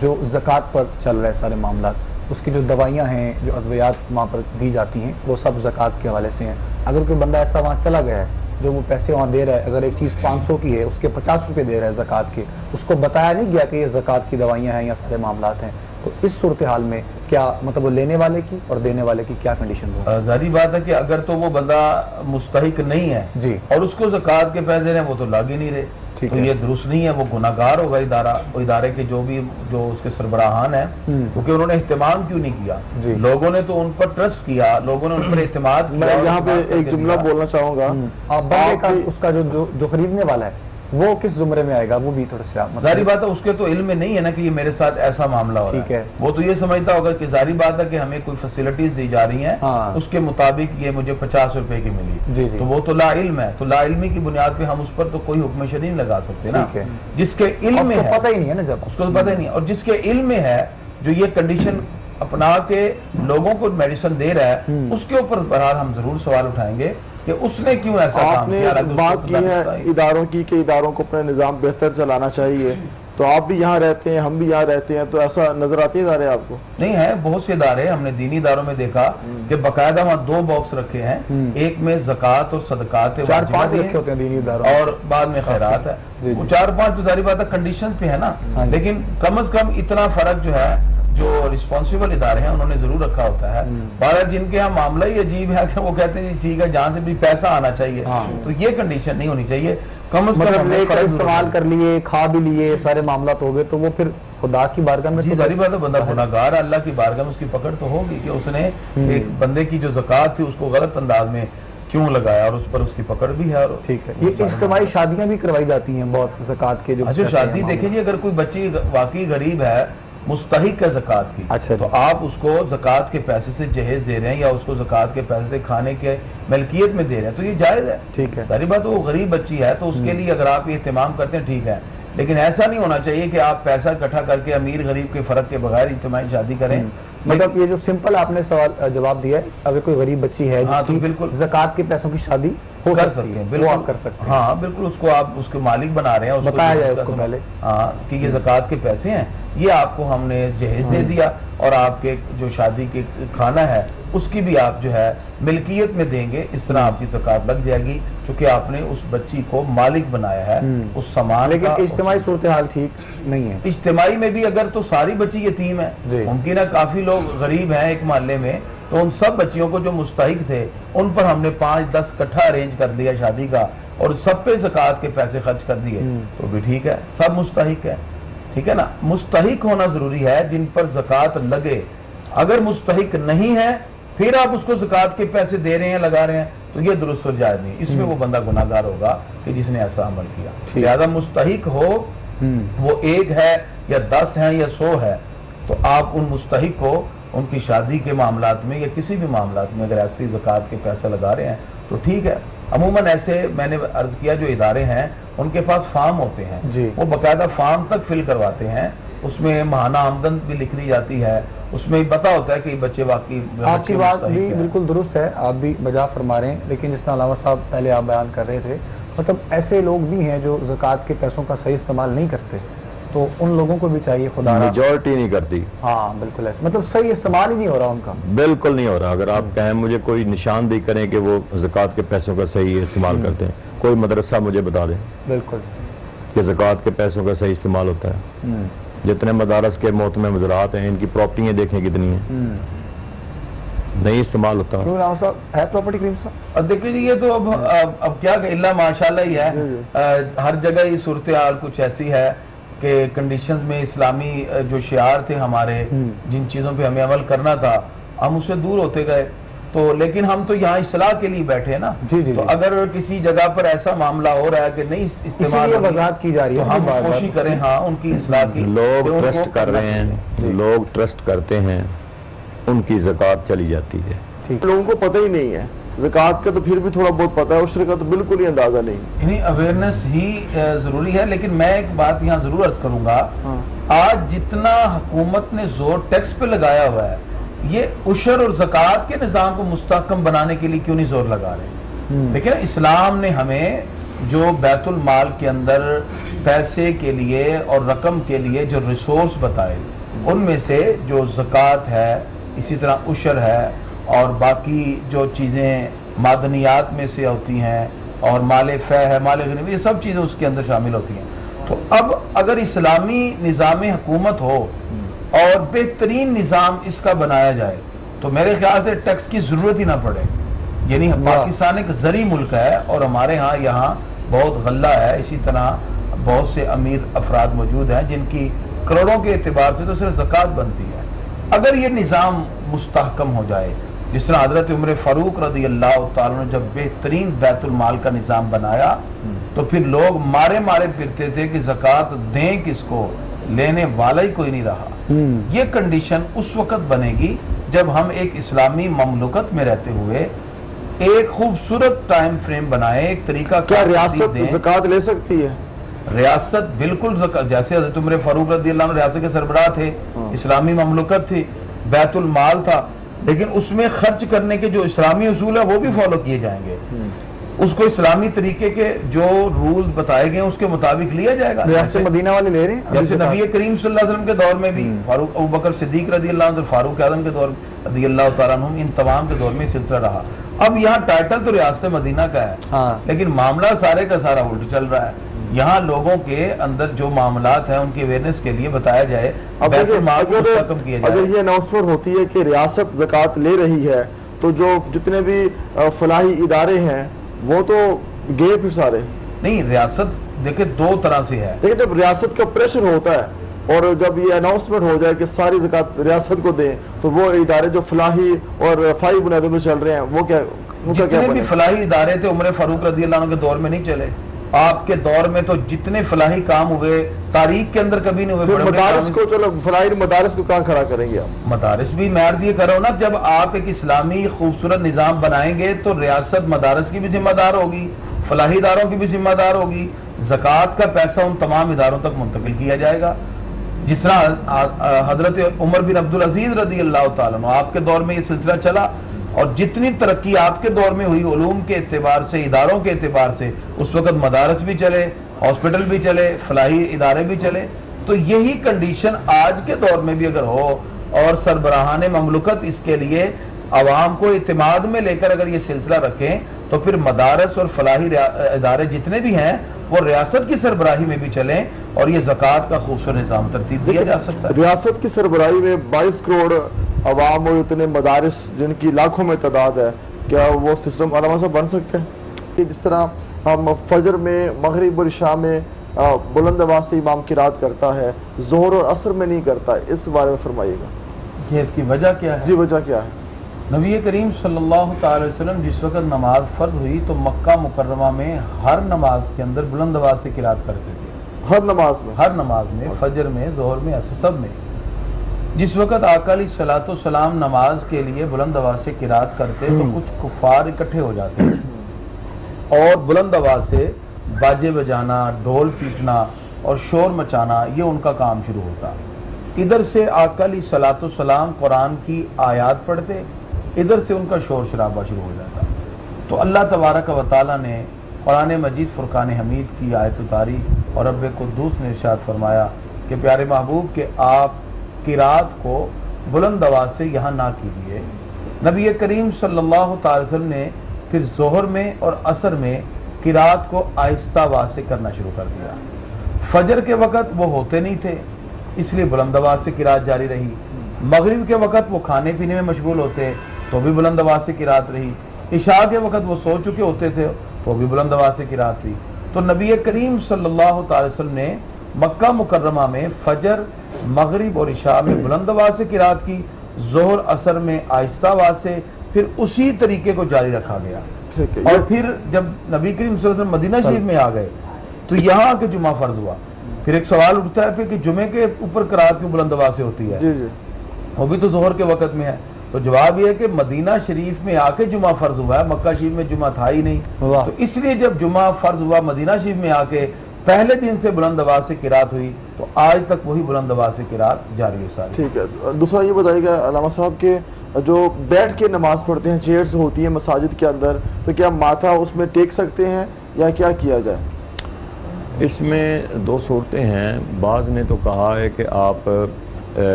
جو زکوٰۃ پر چل رہے سارے معاملات، اس کی جو دوائیاں ہیں، جو ادویات وہاں پر دی جاتی ہیں، وہ سب زکوٰۃ کے حوالے سے ہیں۔ اگر کوئی بندہ ایسا وہاں چلا گیا ہے جو وہ پیسے وہاں دے رہا ہے، اگر ایک چیز 500 کی ہے، اس کے 50 روپے دے رہا ہے زکوٰۃ کے، اس کو بتایا نہیں گیا کہ یہ زکوٰۃ کی دوائیاں ہیں یا سارے معاملات ہیں، تو اس صورتحال میں کیا مطلب وہ لینے والے کی اور دینے والے کی کیا کنڈیشن ہو؟ ظاہری بات ہے کہ اگر تو وہ بندہ مستحق نہیں ہے اور اس کو زکوٰۃ کے پیسے دے رہے ہیں، وہ تو لاگ ہی نہیں رہے، تو یہ درست نہیں ہے، وہ گناہ گار ہوگا ادارہ، ادارے کے جو اس کے سربراہان ہیں، کیونکہ انہوں نے اہتمام کیوں نہیں کیا، لوگوں نے تو ان پر ٹرسٹ کیا، لوگوں نے ان پر اعتماد کیا۔ میں یہاں پہ ایک جملہ بولنا چاہوں گا، اس کا جو خریدنے والا ہے وہ کس زمرے میں آئے گا، وہ بھی تھوڑا سا ظاہری بات ہے اس کے تو علم میں نہیں ہے نا کہ یہ میرے ساتھ ایسا معاملہ ہو رہا ہے، وہ تو یہ سمجھتا ہوگا کہ ظاہری بات ہے کہ ہمیں کوئی فیسلٹیز دی جا رہی ہیں، اس کے مطابق یہ مجھے 50 روپے کی ملی، تو وہ تو لا علم ہے، تو لا علمی کی بنیاد پہ ہم اس پر تو کوئی حکم شرعی نہیں لگا سکتے نا، جس کے علم میں ہے، پتہ ہی نہیں ہے نا، جب اس کو تو پتہ ہی نہیں ہے، اور جس کے علم میں ہے جو یہ کنڈیشن اپنا کے لوگوں کو میڈیسن دے رہا ہے، اس کے اوپر بہرحال ہم ضرور سوال اٹھائیں گے کہ اس نے کیوں ایسا کام کیا۔ آپ نے بات کی ہے اداروں کی کہ اداروں کو اپنا نظام بہتر چلانا چاہیے، تو آپ بھی یہاں رہتے ہیں، ہم بھی یہاں رہتے ہیں، تو ایسا نظر آتے ادارے آپ کو؟ نہیں ہے، بہت سے ادارے ہم نے دینی اداروں میں دیکھا کہ باقاعدہ وہاں 2 باکس رکھے ہیں، ایک میں زکوٰۃ اور صدقات 4-5 رکھے ہوتے ہیں دینی اداروں، اور بعد میں خیرات ہے، وہ 4-5 تو ظاہری بات ہے کنڈیشنز پہ ہے نا، لیکن کم از کم اتنا فرق جو ہے جو رسپانسیبل ادارے ہیں انہوں نے ضرور رکھا ہوتا ہے۔ بارہ جن کے ہاں معاملہ ہی عجیب ہے کہ وہ کہتے ہیں ٹھیک ہے جہاں سے بھی پیسہ آنا چاہیے، تو یہ کنڈیشن نہیں ہونی چاہیے، کم از کم استعمال کر لیے، کھا بھی لیے، سارے معاملات ہو گئے، تو وہ پھر خدا کی بارگاہ میں جی ظاہر بات ہے بندہ گناہگار ہے، اللہ کی بارگاہ میں اس کی پکڑ تو ہوگی کہ اس نے ایک بندے کی جو زکوٰۃ تھی اس کو غلط انداز میں کیوں لگایا، اور اس پر اس کی پکڑ بھی ہے۔ اور ٹھیک ہے، یہ اجتماعی شادیاں بھی کروائی جاتی ہیں بہت زکوٰۃ کے جو اچھا شادی دیکھیں جی، اگر کوئی بچی واقعی غریب ہے، مستحق ہے زکوٰۃ کی، اچھا تو آپ اس کو زکوٰۃ کے پیسے سے جہیز دے رہے ہیں یا اس کو زکوٰۃ کے پیسے سے کھانے کے ملکیت میں دے رہے ہیں تو یہ جائز ہے۔ ٹھیک ہے، ظاہر بات وہ غریب بچی ہے تو اس کے لیے اگر آپ یہ اہتمام کرتے ہیں ٹھیک ہے، لیکن ایسا نہیں ہونا چاہیے کہ آپ پیسہ اکٹھا کر کے امیر غریب کے فرق کے بغیر اجتماعی شادی کریں۔ مطلب یہ جو سمپل آپ نے سوال جواب دیا ہے، اگر کوئی غریب بچی ہے ہاں جس تو کی بالکل زکوٰۃ کے پیسوں کی شادی ہو کر سکتی سکتے ہے، ہیں، وہ آپ کر سکتے ہیں۔ ہاں بالکل، اس کو آپ اس کے مالک بنا رہے ہیں، اس کو بتایا جائے اس کو پہلے، ہاں کہ یہ زکوٰۃ کے پیسے ہیں، یہ آپ کو ہم نے جہیز دے دیا اور آپ کے جو شادی کے کھانا ہے اس کی بھی آپ جو ہے ملکیت میں دیں گے، اس طرح آپ کی زکوٰۃ لگ جائے گی چونکہ آپ نے اس بچی کو مالک بنایا ہے اس سامان کا۔ لیکن اجتماعی صورتحال ٹھیک نہیں ہے۔ اجتماعی میں بھی اگر تو ساری بچی یتیم ہے، ممکن ہے کافی لوگ غریب ہیں ایک محلے میں، تو ان سب بچیوں کو جو مستحق تھے ان پر ہم نے 5-10 اکٹھا ارینج کر دیا شادی کا اور سب پہ زکوٰۃ کے پیسے خرچ کر دیے تو بھی ٹھیک ہے، سب مستحق ہے، ٹھیک ہے نا۔ مستحق ہونا ضروری ہے جن پر زکوٰۃ لگے، اگر مستحق نہیں ہے پھر آپ اس کو زکوٰۃ کے پیسے دے رہے ہیں لگا رہے ہیں تو یہ درست اور جائز نہیں، اس میں وہ بندہ گناہگار ہوگا کہ جس نے ایسا عمل کیا۔ لہذا مستحق ہو وہ 1 ہے یا 10 ہیں یا 100 ہے تو آپ ان مستحق کو ان کی شادی کے معاملات میں یا کسی بھی معاملات میں اگر ایسی زکوٰۃ کے پیسے لگا رہے ہیں تو ٹھیک ہے۔ عموماً ایسے میں نے عرض کیا جو ادارے ہیں ان کے پاس فارم ہوتے ہیں، وہ باقاعدہ فارم تک فل کرواتے ہیں، اس میں ماہانہ آمدن بھی لکھ دی جاتی ہے، اس میں پتہ ہوتا ہے کہ بچے واقعی آپ کی بات بھی بالکل درست ہے، آپ بھی بجا فرما رہے ہیں، لیکن جس طرح علامہ صاحب پہلے آپ بیان کر رہے تھے مطلب ایسے لوگ بھی ہیں جو زکوٰۃ کے پیسوں کا صحیح استعمال نہیں کرتے، تو ان لوگوں کو بھی چاہیے خدا میجورٹی نہیں کرتی، ہاں بالکل ایسے مطلب صحیح استعمال ہی نہیں ہو رہا ان کا، بالکل نہیں ہو رہا۔ اگر آپ کہیں مجھے کوئی نشاندہی کریں کہ وہ زکوٰۃ کے پیسوں کا صحیح استعمال کرتے ہیں، کوئی مدرسہ مجھے بتا دیں بالکل کہ زکوٰۃ کے پیسوں کا صحیح استعمال ہوتا ہے۔ جتنے مدارس کے محتمع مزارات ہیں ان کی پراپرٹیاں دیکھیں کتنی ہیں، نہیں استعمال ہوتا۔ کیوں رام صاحب ہے پراپرٹی کریم صاحب؟ اب دیکھیں یہ تو اب کیا کہ اللہ ماشاءاللہ ہی ہے، ہر جگہ یہ صورتحال کچھ ایسی ہے کہ کنڈیشنز میں اسلامی جو شعار تھے ہمارے جن چیزوں پہ ہمیں عمل کرنا تھا ہم اس سے دور ہوتے گئے، تو لیکن ہم تو یہاں اصلاح کے لیے بیٹھے ہیں نا، تو اگر کسی جگہ پر ایسا معاملہ ہو رہا ہے کہ نہیں استعمال وضاحت کی جا رہی ہے تو ہم کوشش کریں ہاں ان کی اصلاح کی۔ لوگ ٹرسٹ کر رہے ہیں، لوگ ٹرسٹ کرتے ہیں، ان کی زکوٰۃ چلی جاتی ہے، لوگوں کو پتہ ہی نہیں ہے زکوٰۃ کا، تو پھر بھی تھوڑا بہت پتہ ہے، عشر کا تو بالکل ہی اندازہ نہیں۔ یعنی اویئرنیس ہی ضروری ہے، لیکن میں ایک بات یہاں ضرور عرض کروں گا، آج جتنا حکومت نے زور ٹیکس پہ لگایا ہوا ہے یہ عشر اور زکوٰۃ کے نظام کو مستحکم بنانے کے لیے کیوں نہیں زور لگا رہے؟ لیکن اسلام نے ہمیں جو بیت المال کے اندر پیسے کے لیے اور رقم کے لیے جو ریسورس بتائے ان میں سے جو زکوٰۃ ہے، اسی طرح عشر ہے اور باقی جو چیزیں معدنیات میں سے ہوتی ہیں اور مال فے ہے، مال غنیمت، یہ سب چیزیں اس کے اندر شامل ہوتی ہیں۔ تو اب اگر اسلامی نظام حکومت ہو اور بہترین نظام اس کا بنایا جائے تو میرے خیال سے ٹیکس کی ضرورت ہی نہ پڑے۔ یعنی پاکستان ایک زرعی ملک ہے اور ہمارے ہاں یہاں بہت غلہ ہے، اسی طرح بہت سے امیر افراد موجود ہیں جن کی کروڑوں کے اعتبار سے تو صرف زکوٰۃ بنتی ہے۔ اگر یہ نظام مستحکم ہو جائے جس طرح حضرت عمر فاروق رضی اللہ تعالیٰ نے جب بہترین بیت المال کا نظام بنایا تو پھر لوگ مارے پھرتے تھے کہ زکوٰۃ دیں کس کو، لینے والا ہی کوئی نہیں رہا۔ یہ کنڈیشن اس وقت بنے گی جب ہم ایک اسلامی مملکت میں رہتے ہوئے ایک خوبصورت ٹائم فریم بنائے، ایک طریقہ کیا ریاست زکوٰۃ لے سکتی ہے؟ ریاست بالکل جیسے حضرت عمر فاروق رضی اللہ عنہ ریاست کے سربراہ تھے، اسلامی مملکت تھی، بیت المال تھا، لیکن اس میں خرچ کرنے کے جو اسلامی اصول ہیں وہ بھی فالو کیے جائیں گے، اس کو اسلامی طریقے کے جو رول بتائے گئے اس کے مطابق لیا جائے گا۔ ریاست مدینہ والے لے رہے ہیں، جیسے نبی کریم صلی اللہ علیہ وسلم کے دور میں بھی فاروق ابوبکر صدیق رضی اللہ عنہ، فاروق اعظم کے دور رضی اللہ تعالیٰ عنہ، ان تمام کے دور میں سلسلہ رہا۔ اب یہاں ٹائٹل تو ریاست مدینہ کا ہے لیکن معاملہ سارے کا سارا الٹ چل رہا ہے۔ یہاں لوگوں کے اندر جو معاملات ہیں ان کی اویئرنیس کے لیے بتایا جائے، بیت المال کو مستحکم کیا جائے۔ اگر یہ اناؤنسمنٹ ہوتی ہے کہ ریاست زکوٰۃ لے رہی ہے تو جو جتنے بھی فلاحی ادارے ہیں وہ تو گئے پھر سارے۔ نہیں، ریاست دیکھیں دو طرح سے ہے، لیکن جب ریاست کا پریشر ہوتا ہے اور جب یہ اناؤنسمنٹ ہو جائے کہ ساری زکوٰۃ ریاست کو دیں تو وہ ادارے جو فلاحی اور فلاحی بنیادوں پہ چل رہے ہیں وہ کیا جتنے بھی فلاحی ادارے تھے عمر فاروق رضی اللہ عنہ کے دور میں نہیں چلے. آپ کے دور میں تو جتنے فلاحی کام ہوئے تاریخ کے اندر کبھی نہیں ہوئے. مدارس کو چلو فلاحی مدارس کو کہاں کھڑا کریں گے آپ؟ مدارس بھی میں عرض یہ کر رہا ہوں نا, جب آپ ایک اسلامی خوبصورت نظام بنائیں گے تو ریاست مدارس کی بھی ذمہ دار ہوگی, فلاحی اداروں کی بھی ذمہ دار ہوگی. زکوٰۃ کا پیسہ ان تمام اداروں تک منتقل کیا جائے گا. جس طرح حضرت عمر بن عبدالعزیز رضی اللہ تعالیٰ عنہ آپ کے دور میں یہ سلسلہ چلا, اور جتنی ترقی آپ کے دور میں ہوئی علوم کے اعتبار سے, اداروں کے اعتبار سے, اس وقت مدارس بھی چلے, ہاسپٹل بھی چلے, فلاحی ادارے بھی چلے. تو یہی کنڈیشن آج کے دور میں بھی اگر ہو اور سربراہان مملکت اس کے لیے عوام کو اعتماد میں لے کر اگر یہ سلسلہ رکھیں تو پھر مدارس اور فلاحی ادارے جتنے بھی ہیں وہ ریاست کی سربراہی میں بھی چلیں اور یہ زکوٰۃ کا خوبصورت نظام ترتیب دیا جا سکتا ہے. ریاست کی سربراہی میں 22 کروڑ عوام اور اتنے مدارس جن کی لاکھوں میں تعداد ہے, کیا وہ سسٹم علامہ صاحب بن سکتے ہیں کہ جس طرح ہم فجر میں, مغرب اور عشاء میں بلند آواز سے امام قرات کرتا ہے, ظہر اور عصر میں نہیں کرتا, اس بارے میں فرمائیے گا کہ اس کی وجہ کیا ہے؟ جی وجہ کیا ہے؟ نبی کریم صلی اللہ تعالی وسلم جس وقت نماز فرض ہوئی تو مکہ مکرمہ میں ہر نماز کے اندر بلند آواز سے قرات کرتے تھے. ہر نماز میں فجر میں, ظہر میں, عصر, سب میں. جس وقت آقا علیہ الصلوۃ والسلام نماز کے لیے بلند آواز سے قرات کرتے تو کچھ کفار اکٹھے ہو جاتے اور بلند آواز سے باجے بجانا, ڈھول پیٹنا اور شور مچانا, یہ ان کا کام شروع ہوتا. ادھر سے آقا علیہ الصلوۃ والسلام قرآن کی آیات پڑھتے, ادھر سے ان کا شور شرابہ شروع ہو جاتا. تو اللہ تبارک و تعالیٰ نے قرآن مجید فرقان حمید کی آیت اتاری اور رب قدوس نے ارشاد فرمایا کہ پیارے محبوب کہ آپ قرات کو بلند آواز سے یہاں نہ کیجیے. نبی کریم صلی اللہ تعالی وسلم نے پھر ظہر میں اور عصر میں قرات کو آہستہ آواز سے کرنا شروع کر دیا. فجر کے وقت وہ ہوتے نہیں تھے اس لیے بلند آواز سے قرات جاری رہی. مغرب کے وقت وہ کھانے پینے میں مشغول ہوتے تو بھی بلند آواز سے قرات رہی. عشاء کے وقت وہ سو چکے ہوتے تھے تو بھی بلند آواز سے قرات رہی. تو نبی کریم صلی اللہ تعالی وسلم نے مکہ مکرمہ میں فجر, مغرب اور عشاء میں بلند آواز سے قرات کی, ظہر عصر میں آہستہ آواز سے, پھر اسی طریقے کو جاری رکھا گیا. اور پھر جب نبی کریم صلی اللہ علیہ وسلم مدینہ شریف میں آ گئے تو یہاں آ کے جمعہ فرض ہوا. پھر ایک سوال اٹھتا ہے پھر کہ جمعے کے اوپر قرات کیوں بلند آواز سے ہوتی ہے؟ وہ بھی تو ظہر کے وقت میں ہے. تو جواب یہ ہے کہ مدینہ شریف میں آ کے جمعہ فرض ہوا ہے, مکہ شریف میں جمعہ تھا ہی نہیں. تو اس لیے جب جمعہ فرض ہوا مدینہ شریف میں آ کے پہلے دن سے بلند آواز سے قرات ہوئی تو آج تک وہی بلند آواز سے قرات جاری ہے ساری. ٹھیک ہے. دوسرا یہ بتائیے گا علامہ صاحب کہ جو بیٹھ کے نماز پڑھتے ہیں, چیئرز ہوتی ہیں مساجد کے اندر, تو کیا ماتھا اس میں ٹیک سکتے ہیں یا کیا کیا جائے؟ اس میں دو صورتیں ہیں. بعض نے تو کہا ہے کہ آپ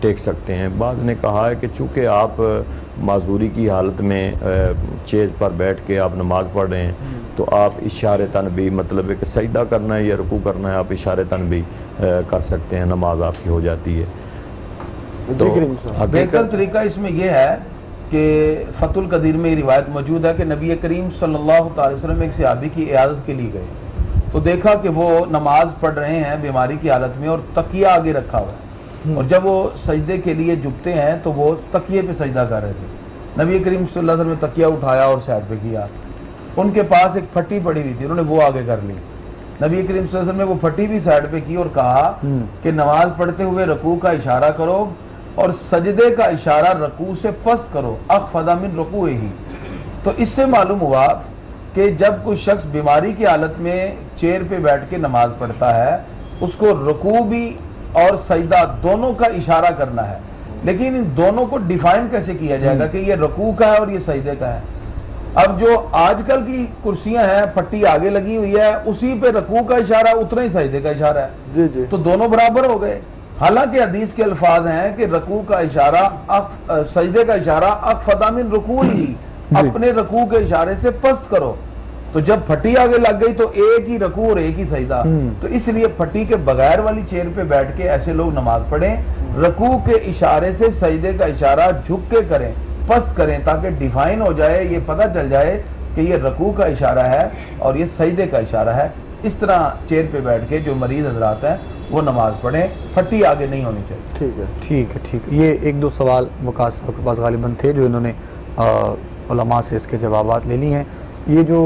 ٹیک سکتے ہیں, بعض نے کہا ہے کہ چونکہ آپ معذوری کی حالت میں چیز پر بیٹھ کے آپ نماز پڑھ رہے ہیں تو آپ اشارتاً بھی, مطلب ہے کہ سجدہ کرنا ہے یا رکوع کرنا ہے, آپ اشارتاً بھی کر سکتے ہیں, نماز آپ کی ہو جاتی ہے. تو بہتر طریقہ اس میں یہ ہے کہ فتح القدیر میں یہ روایت موجود ہے کہ نبی کریم صلی اللہ تعالی وسلم ایک صحابی کی عیادت کے لیے گئے تو دیکھا کہ وہ نماز پڑھ رہے ہیں بیماری کی حالت میں اور تکیہ آگے رکھا ہوا ہے, اور جب وہ سجدے کے لیے جھکتے ہیں تو وہ تکیے پہ سجدہ کر رہے تھے. نبی کریم صلی اللہ علیہ وسلم نے تکیہ اٹھایا اور سائڈ پہ کیا. ان کے پاس ایک پھٹی پڑی ہوئی تھی, انہوں نے وہ آگے کر لی. نبی کریم صلی اللہ علیہ وسلم نے وہ پھٹی بھی سائڈ پہ کی اور کہا کہ نماز پڑھتے ہوئے رکوع کا اشارہ کرو اور سجدے کا اشارہ رکوع سے پست کرو, اخفض من رکوعہ. تو اس سے معلوم ہوا کہ جب کوئی شخص بیماری کی حالت میں چیئر پہ بیٹھ کے نماز پڑھتا ہے اس کو رکوع بھی اور سجدہ دونوں کا اشارہ کرنا ہے, لیکن ان دونوں کو ڈیفائن کیسے کیا جائے گا کہ یہ رکوع کا ہے اور یہ سجدے کا ہے؟ اب جو آج کل کی کرسیاں ہیں پٹی آگے لگی ہوئی ہے, اسی پہ رکوع کا اشارہ اتنا ہی سجدے کا اشارہ ہے. جی جی. تو دونوں برابر ہو گئے. حالانکہ حدیث کے الفاظ ہیں کہ رکوع کا اشارہ سجدے کا اشارہ اخفض من رکوعہ, اپنے رکوع کے اشارے سے پست کرو. تو جب پھٹی آگے لگ گئی تو ایک ہی رکوع اور ایک ہی سجدہ. تو اس لیے پھٹی کے بغیر والی چیئر پہ بیٹھ کے ایسے لوگ نماز پڑھیں, رکوع کے اشارے سے سجدے کا اشارہ جھک کے کریں, پست کریں, تاکہ ڈیفائن ہو جائے, یہ پتہ چل جائے کہ یہ رکوع کا اشارہ ہے اور یہ سجدے کا اشارہ ہے. اس طرح چیئر پہ بیٹھ کے جو مریض حضرات ہیں وہ نماز پڑھیں، پھٹی آگے نہیں ہونی چاہیے۔ ٹھیک ہے۔ یہ ایک دو سوال وقاص صاحب کے پاس غالباً تھے جو انہوں نے علماء سے اس کے جوابات لے لی ہیں۔ یہ جو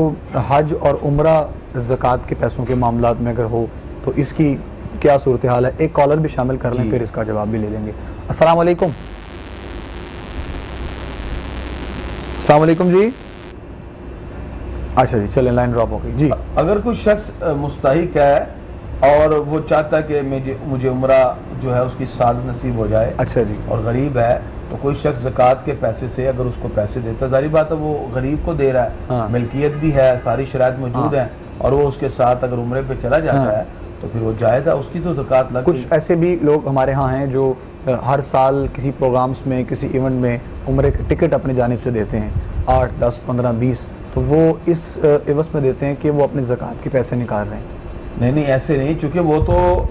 حج اور عمرہ زکوٰۃ کے پیسوں کے معاملات میں اگر ہو تو اس کی کیا صورتحال ہے؟ ایک کالر بھی شامل کر لیں پھر اس کا جواب بھی لے لیں گے۔ السلام علیکم۔ السلام علیکم جی۔ اچھا جی چلیں لائن ڈراپ ہو گئی جی۔ اگر کوئی شخص مستحق ہے اور وہ چاہتا ہے کہ مجھے عمرہ جو ہے اس کی سعادت نصیب ہو جائے، اچھا جی، اور غریب ہے تو کوئی شخص زکوٰۃ کے پیسے سے اگر اس کو پیسے دیتا ہے، ظاہری بات ہے وہ غریب کو دے رہا ہے، ملکیت بھی ہے، ساری شرائط موجود ہیں، اور وہ اس کے ساتھ اگر عمرے پہ چلا جاتا ہے تو پھر وہ جائز ہے، اس کی تو زکوٰۃ لگ۔ کچھ ایسے بھی لوگ ہمارے ہاں ہیں جو ہر سال کسی پروگرامز میں کسی ایونٹ میں عمرے کی ٹکٹ اپنی جانب سے دیتے ہیں 8 10 15 20، تو وہ اس عوض میں دیتے ہیں کہ وہ اپنے زکوٰۃ کے پیسے نکال رہے ہیں۔ نہیں ایسے نہیں، چونکہ وہ تو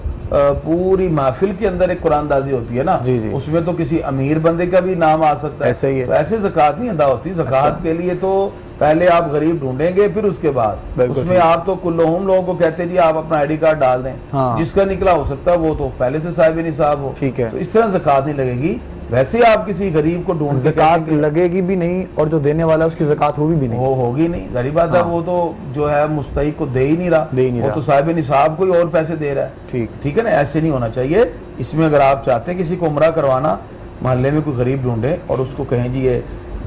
پوری محفل کے اندر ایک قرآن دازی ہوتی ہے نا، اس میں تو کسی امیر بندے کا بھی نام آ سکتا ہے، ایسے ہی ہے، تو ایسے زکوٰۃ نہیں ادا ہوتی۔ زکوٰۃ کے لیے تو پہلے آپ غریب ڈھونڈیں گے، پھر اس کے بعد اس میں آپ تو کلہم لوگوں کو کہتے ہیں جی آپ اپنا آئی ڈی کارڈ ڈال دیں، جس کا نکلا ہو سکتا ہے وہ تو پہلے سے صاحب نصاب ہو، ٹھیک ہے، تو اس طرح زکوٰۃ نہیں لگے گی۔ ویسے آپ کسی غریب کو ڈھونڈ کے زکوٰۃ لگے گی بھی نہیں، اور جو دینے والا ہے اس کی زکوٰۃ ہوگی بھی نہیں، وہ ہوگی نہیں، ظاہری بات ہے، وہ تو جو ہے مستحق کو دے ہی نہیں رہا، وہ تو صاحب نصاب کوئی اور پیسے دے رہا ہے، ٹھیک ہے نا، ایسے نہیں ہونا چاہیے۔ اس میں اگر آپ چاہتے ہیں کسی کو عمرہ کروانا، محلے میں کوئی غریب ڈھونڈیں اور اس کو کہیں جی یہ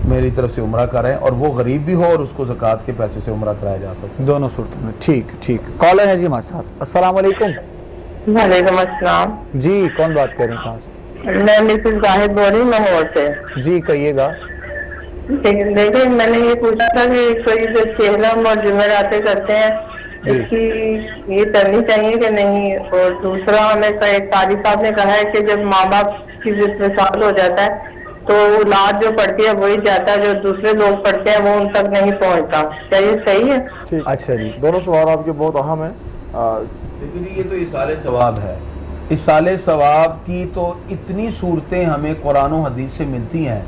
میری طرف سے عمرہ کریں، اور وہ غریب بھی ہو اور اس کو زکوٰۃ کے پیسے سے عمرہ کرایا جا سکتا، دونوں صورتوں میں۔ ٹھیک کالر ہے جی ہمارے ساتھ۔ السلام علیکم۔ وعلیکم السلام جی، کون بات کر رہے ہیں؟ کہاں سے؟ میں مسز زاہد بول رہی ہوں لاہور سے۔ جی کہیے گا۔ دیکھیں میں نے یہ پوچھا تھا کہ کوئی جو چہلم اور جمعراتیں کرتے ہیں اس کی یہ کرنی چاہیے کہ نہیں، اور دوسرا ہمیں ایک قاری صاحب نے کہا ہے کہ جب ماں باپ کی وصال ہو جاتا ہے تو اولاد جو پڑھتی ہے وہی جاتا ہے، جو دوسرے لوگ پڑھتے ہیں وہ ان تک نہیں پہنچتا، کیا یہ صحیح ہے؟ اچھا جی، دونوں سوال آپ کے بہت اہم ہیں۔ لیکن یہ تو اصال ثواب ہے، اصال ثواب کی تو اتنی صورتیں ہمیں قرآن و حدیث سے ملتی ہیں،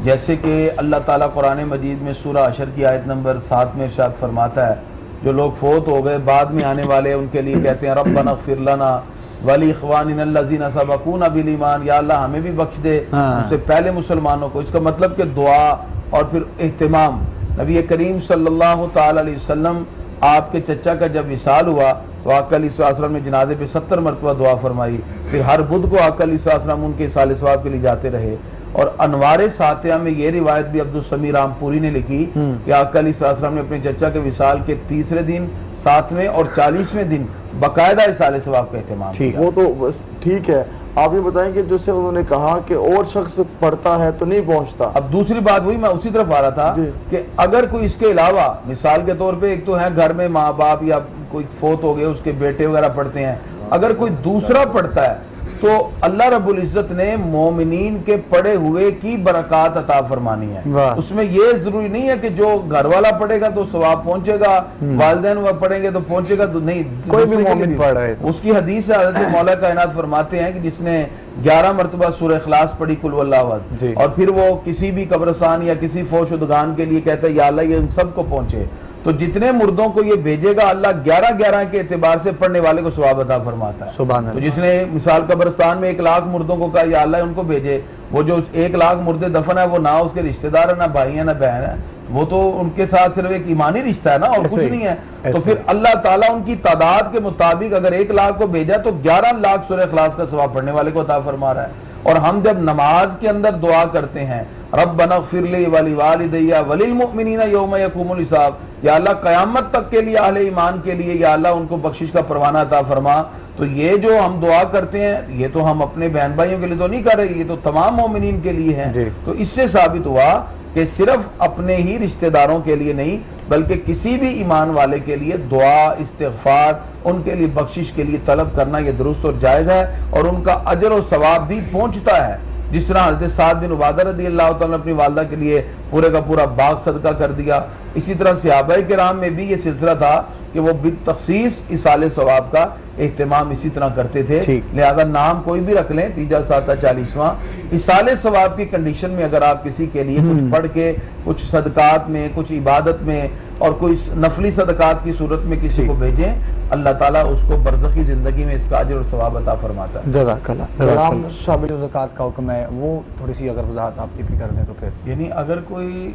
جیسے کہ اللہ تعالیٰ قرآن مجید میں سورہ حشر کی آیت نمبر 7 میں ارشاد فرماتا ہے، جو لوگ فوت ہو گئے بعد میں آنے والے ان کے لیے کہتے ہیں ربنا اغفر لنا ولاخواننا الذین سبقونا بالایمان، یا اللہ ہمیں بھی بخش دے ان سے پہلے مسلمانوں کو۔ اس کا مطلب کہ دعا اور پھر اہتمام، نبی کریم صلی اللہ تعالی علیہ وسلم آپ کے چچا کا جب وصال ہوا تو آقا علیہ السلام نے جنازے پہ 70 مرتبہ دعا فرمائی، پھر ہر بدھ کو آقا علیہ السلام ان کے اصال ثواب کے لیے جاتے رہے۔ اور انوار ساتیہ میں یہ روایت بھی عبدالسمیع رام پوری نے لکھی کہ آقا علیہ السلام نے اپنے چچا کے وصال کے تیسرے دن، 7ویں اور 40ویں دن باقاعدہ اصال ثواب کا اہتمام کیا۔ وہ تو ٹھیک ہے، آپ یہ بتائیں کہ جیسے انہوں نے کہا کہ اور شخص پڑھتا ہے تو نہیں پہنچتا، اب دوسری بات وہی میں اسی طرف آ رہا تھا کہ اگر کوئی اس کے علاوہ مثال کے طور پہ ایک تو ہے گھر میں ماں باپ یا کوئی فوت ہو گئے اس کے بیٹے وغیرہ پڑھتے ہیں، اگر کوئی دوسرا پڑھتا ہے تو اللہ رب العزت نے مومنین کے پڑھے ہوئے کی برکات عطا فرمانی ہے۔ اس میں یہ ضروری نہیں ہے کہ جو گھر والا پڑھے گا تو ثواب پہنچے گا، والدین وہ پڑھیں گے تو پہنچے گا، تو نہیں، کوئی بھی مومن پڑھ رہا ہے اس کی حدیث ہے، حضرت مولا کائنات فرماتے ہیں کہ جس نے 11 مرتبہ سورہ اخلاص پڑھی قل واللہ احد، اور پھر وہ کسی بھی قبرستان یا کسی فوش و دگان کے لیے کہتا ہے یا اللہ یہ ان سب کو پہنچے، تو جتنے مردوں کو یہ بھیجے گا اللہ 11 کے اعتبار سے پڑھنے والے کو ثواب عطا فرماتا ہے۔ سبحان اللہ۔ تو جس نے مثال قبرستان میں 1 لاکھ مردوں کو کہا یا اللہ ان کو بھیجے، وہ جو 1 لاکھ مردے دفن ہے وہ نہ اس کے رشتہ دار ہے، نہ بھائی ہیں، نہ بہن ہے، وہ تو ان کے ساتھ صرف ایک ایمانی رشتہ ہے نا، اور کچھ نہیں ہے۔ تو پھر اللہ تعالیٰ ان کی تعداد کے مطابق اگر 1 لاکھ کو بھیجا تو 11 لاکھ سورہ اخلاص کا ثواب پڑھنے والے کو عطا فرما رہا ہے۔ اور ہم جب نماز کے اندر دعا کرتے ہیں ربنا اغفر لی ولوالدی وللمؤمنین یوم یقوم الحساب، یا اللہ قیامت تک کے لیے اہل ایمان کے لیے یا اللہ ان کو بخشش کا پروانہ عطا فرما، تو یہ جو ہم دعا کرتے ہیں یہ تو ہم اپنے بہن بھائیوں کے لیے تو نہیں کر رہے، یہ تو تمام مومنین کے لیے ہیں۔ تو اس سے ثابت ہوا کہ صرف اپنے ہی رشتہ داروں کے لیے نہیں بلکہ کسی بھی ایمان والے کے لیے دعا، استغفار، ان کے لیے بخشش کے لیے طلب کرنا یہ درست اور جائز ہے، اور ان کا اجر و ثواب بھی پہنچتا ہے۔ جس طرح حضرت سعد بن عبادہ رضی اللہ تعالیٰ نے اپنی والدہ کے لیے پورے کا پورا باغ صدقہ کر دیا، اسی طرح صحابہ کرام میں بھی یہ سلسلہ تھا کہ وہ بالتخصیص اصال ثواب کا اہتمام اسی طرح کرتے تھے. ٹھیک. لہذا نام کوئی بھی رکھ لیں 3 ساتہ 40واں اصال ثواب کی کنڈیشن میں اگر آپ کسی کے لیے کچھ پڑھ کے کچھ صدقات میں کچھ عبادت میں اور کوئی نفلی صدقات کی صورت میں کسی کو بھیجیں اللہ تعالیٰ اس کو برزخی زندگی میں اس کا اجر اور ثواب عطا فرماتا ہے. جزاک اللہ. شامل جو زکوٰۃ کا حکم ہے وہ تھوڑی سی اگر وضاحت آپ کی بھی کر دیں تو پھر. یعنی اگر کوئی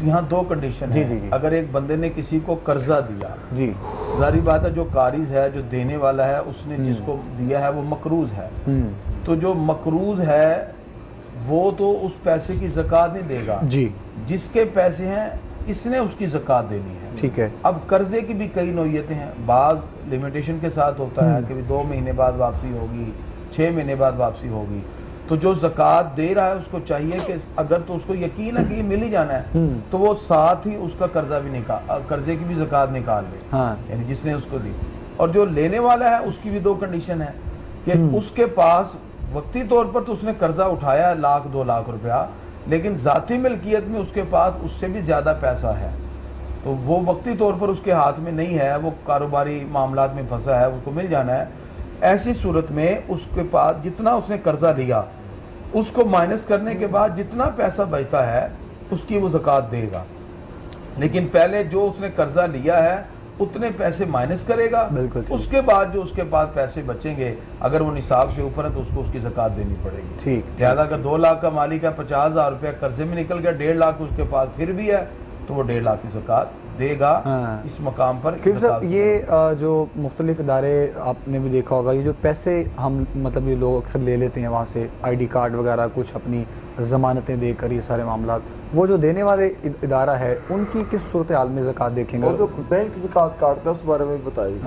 یہاں 2 کنڈیشن ہے. اگر ایک بندے نے کسی کو قرضہ دیا جی ظاہری بات ہے جو قارض ہے جو دینے والا ہے اس نے جس کو دیا ہے وہ مقروض ہے. تو جو مقروض ہے وہ تو اس پیسے کی زکوٰۃ نہیں دے گا جی جس کے پیسے ہیں اس نے اس کی زکوٰۃ دینی ہے. ٹھیک ہے. اب قرضے کی بھی کئی نوعیتیں ہیں. بعض لمیٹیشن کے ساتھ ہوتا ہے کہ 2 مہینے بعد واپسی ہوگی 6 مہینے بعد واپسی ہوگی. تو جو زکوٰۃ دے رہا ہے اس کو چاہیے کہ اگر تو اس کو یقین ہے کہ یہ مل ہی جانا ہے تو وہ ساتھ ہی اس کا قرضہ بھی قرضے کی بھی زکوٰۃ نکال لے یعنی جس نے اس کو دی. اور جو لینے والا ہے اس کی بھی 2 کنڈیشن ہے کہ اس کے پاس وقتی طور پر تو اس نے قرضہ اٹھایا ہے 1 لاکھ 2 لاکھ روپیہ لیکن ذاتی ملکیت میں اس کے پاس اس سے بھی زیادہ پیسہ ہے تو وہ وقتی طور پر اس کے ہاتھ میں نہیں ہے وہ کاروباری معاملات میں پھنسا ہے اس کو مل جانا ہے. ایسی صورت میں اس کے پاس جتنا اس نے قرضہ لیا اس کو مائنس کرنے کے بعد جتنا پیسہ بچتا ہے اس کی وہ زکوٰۃ دے گا. لیکن پہلے جو اس نے قرضہ لیا ہے اتنے پیسے مائنس کرے گا. اس کے بعد جو اس کے پاس پیسے بچیں گے اگر وہ نصاب سے اوپر ہے تو اس کو اس کی زکوٰۃ دینی پڑے گی. لہٰذا اگر 2 لاکھ کا مالک ہے 50,000 روپیہ قرضے میں نکل گیا 1.5 لاکھ اس کے پاس پھر بھی ہے تو وہ 1.5 لاکھ کی زکوٰۃ دے گا. اس مقام پر یہ جو مختلف ادارے آپ نے بھی دیکھا ہوگا یہ جو پیسے ہم مطلب یہ لوگ اکثر لے لیتے ہیں وہاں سے ID کارڈ وغیرہ کچھ اپنی ضمانتیں دے کر یہ سارے معاملات وہ جو دینے والے ادارہ ہے ان کی کس صورتحال میں زکوٰۃ دیکھیں گے. اور جو بینک زکوٰۃ کاٹتا ہے اس بارے میں بتائیے.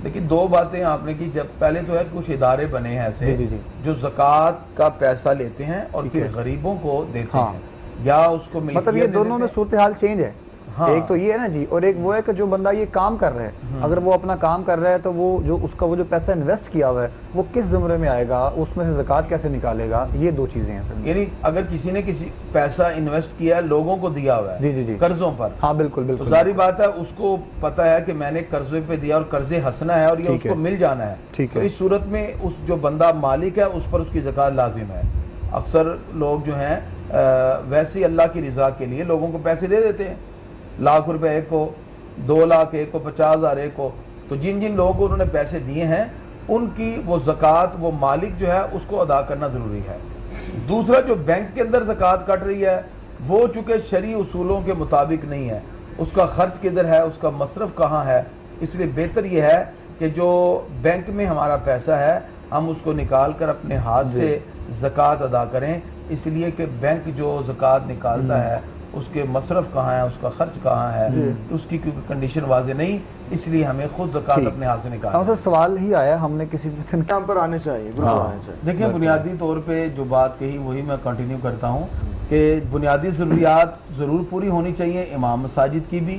لیکن 2 باتیں آپ نے کی. جب پہلے تو ہے کچھ ادارے بنے ہیں ایسے جو زکوٰۃ کا پیسہ لیتے ہیں اور پھر غریبوں کو دیتے ہیں یا اس کو مطلب یہ دونوں میں صورتحال چینج ہے. ایک تو یہ ہے نا جی اور ایک وہ ہے کہ جو بندہ یہ کام کر رہا ہے اگر وہ اپنا کام کر رہا ہے تو وہ جو اس کا وہ جو پیسہ انویسٹ کیا ہوا ہے وہ کس زمرے میں آئے گا اس میں سے زکوٰۃ کیسے نکالے گا. یہ 2 چیزیں ہیں سر. یعنی اگر کسی نے کسی پیسہ انویسٹ کیا ہے لوگوں کو دیا ہوا ہے جی قرضوں پر بالکل تو ظاہری بات ہے اس کو پتا ہے کہ میں نے قرضے پہ دیا اور قرضے ہنسنا ہے اور یہ اس کو مل جانا ہے. تو اس صورت میں اس جو بندہ مالک ہے اس پر اس کی زکوٰۃ لازم ہے. اکثر لوگ جو ہیں ویسے اللہ کی رضا کے لیے لوگوں کو پیسے دے دیتے ہیں 1 لاکھ روپے ایک کو 2 لاکھ ایک کو 50,000 ایک کو. تو جن لوگوں کو انہوں نے پیسے دیے ہیں ان کی وہ زکوٰۃ وہ مالک جو ہے اس کو ادا کرنا ضروری ہے. دوسرا جو بینک کے اندر زکوٰۃ کٹ رہی ہے وہ چونکہ شرعی اصولوں کے مطابق نہیں ہے اس کا خرچ کدھر ہے اس کا مصرف کہاں ہے. اس لیے بہتر یہ ہے کہ جو بینک میں ہمارا پیسہ ہے ہم اس کو نکال کر اپنے ہاتھ سے زکوٰۃ ادا کریں. اس لیے کہ بینک جو زکوٰۃ نکالتا ہے اس کے مصرف کہاں ہے اس کا خرچ کہاں ہے اس کی کیونکہ کنڈیشن واضح نہیں اس لیے ہمیں خود زکوٰۃ اپنے ہاتھ سے نکالنا. سر سوال ہی آیا ہم نے کسی کام پر آنے چاہیے. دیکھیں بنیادی طور پہ جو بات کہی وہی میں کنٹینیو کرتا ہوں کہ بنیادی ضروریات ضرور پوری ہونی چاہیے امام مساجد کی بھی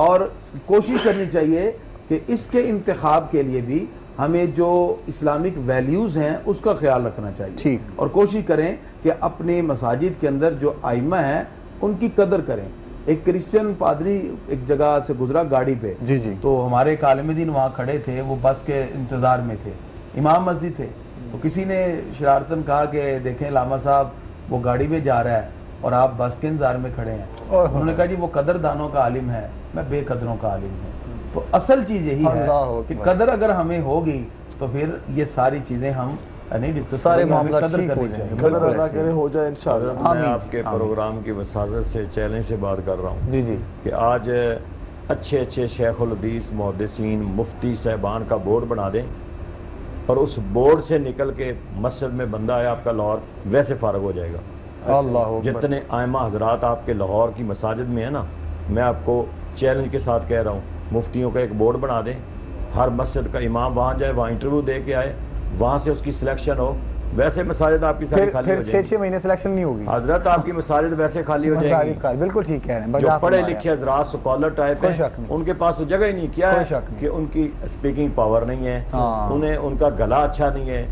اور کوشش کرنی چاہیے کہ اس کے انتخاب کے لیے بھی ہمیں جو اسلامک ویلیوز ہیں اس کا خیال رکھنا چاہیے اور کوشش کریں کہ اپنے مساجد کے اندر جو ائمہ ہیں ان کی قدر کریں. ایک کرسچن پادری ایک جگہ سے گزرا گاڑی پہ تو ہمارے ایک عالم دین وہاں کھڑے تھے وہ بس کے انتظار میں تھے امام مسجد تھے تو کسی نے شرارتاً کہا کہ دیکھیں علامہ صاحب وہ گاڑی میں جا رہا ہے اور آپ بس کے انتظار میں کھڑے ہیں. انہوں نے کہا جی وہ قدر دانوں کا عالم ہے میں بے قدروں کا عالم ہوں. تو اصل چیز یہی ہے کہ قدر اگر ہمیں ہوگی تو پھر یہ ساری چیزیں ہم نہیں ڈسکس سارے ہمیں معاملات قدر ٹھیک ہو کرنی جائیں چاہیے. قدر اللہ کرے ہو جائے انشاءاللہ. میں آپ کے پروگرام کی وساطت سے چیلنج سے بات کر رہا ہوں کہ آج اچھے شیخ الحدیث محدثین مفتی صاحبان کا بورڈ بنا دیں اور اس بورڈ سے نکل کے مسجد میں بندہ ہے آپ کا لاہور ویسے فارغ ہو جائے گا. جتنے ائمہ حضرات آپ کے لاہور کی مساجد میں ہیں نا میں آپ کو چیلنج کے ساتھ کہہ رہا ہوں مفتیوں کا ایک بورڈ بنا دیں ہر مسجد کا امام وہاں جائے وہاں انٹرویو دے کے آئے وہاں سے اس کی سلیکشن ہو ویسے مساجد آپ کی ساری خالی ہو جائیں گی. 6 مہینے سلیکشن نہیں ہوگی حضرت آپ کی مساجد ویسے خالی ہو جائیں گی. بالکل ٹھیک ہے. جو پڑھے لکھے حضرات سکالر ٹائپ ہیں ان کے پاس تو جگہ ہی نہیں. کیا ہے کہ ان کی اسپیکنگ پاور نہیں ہے انہیں ان کا گلا اچھا نہیں ہے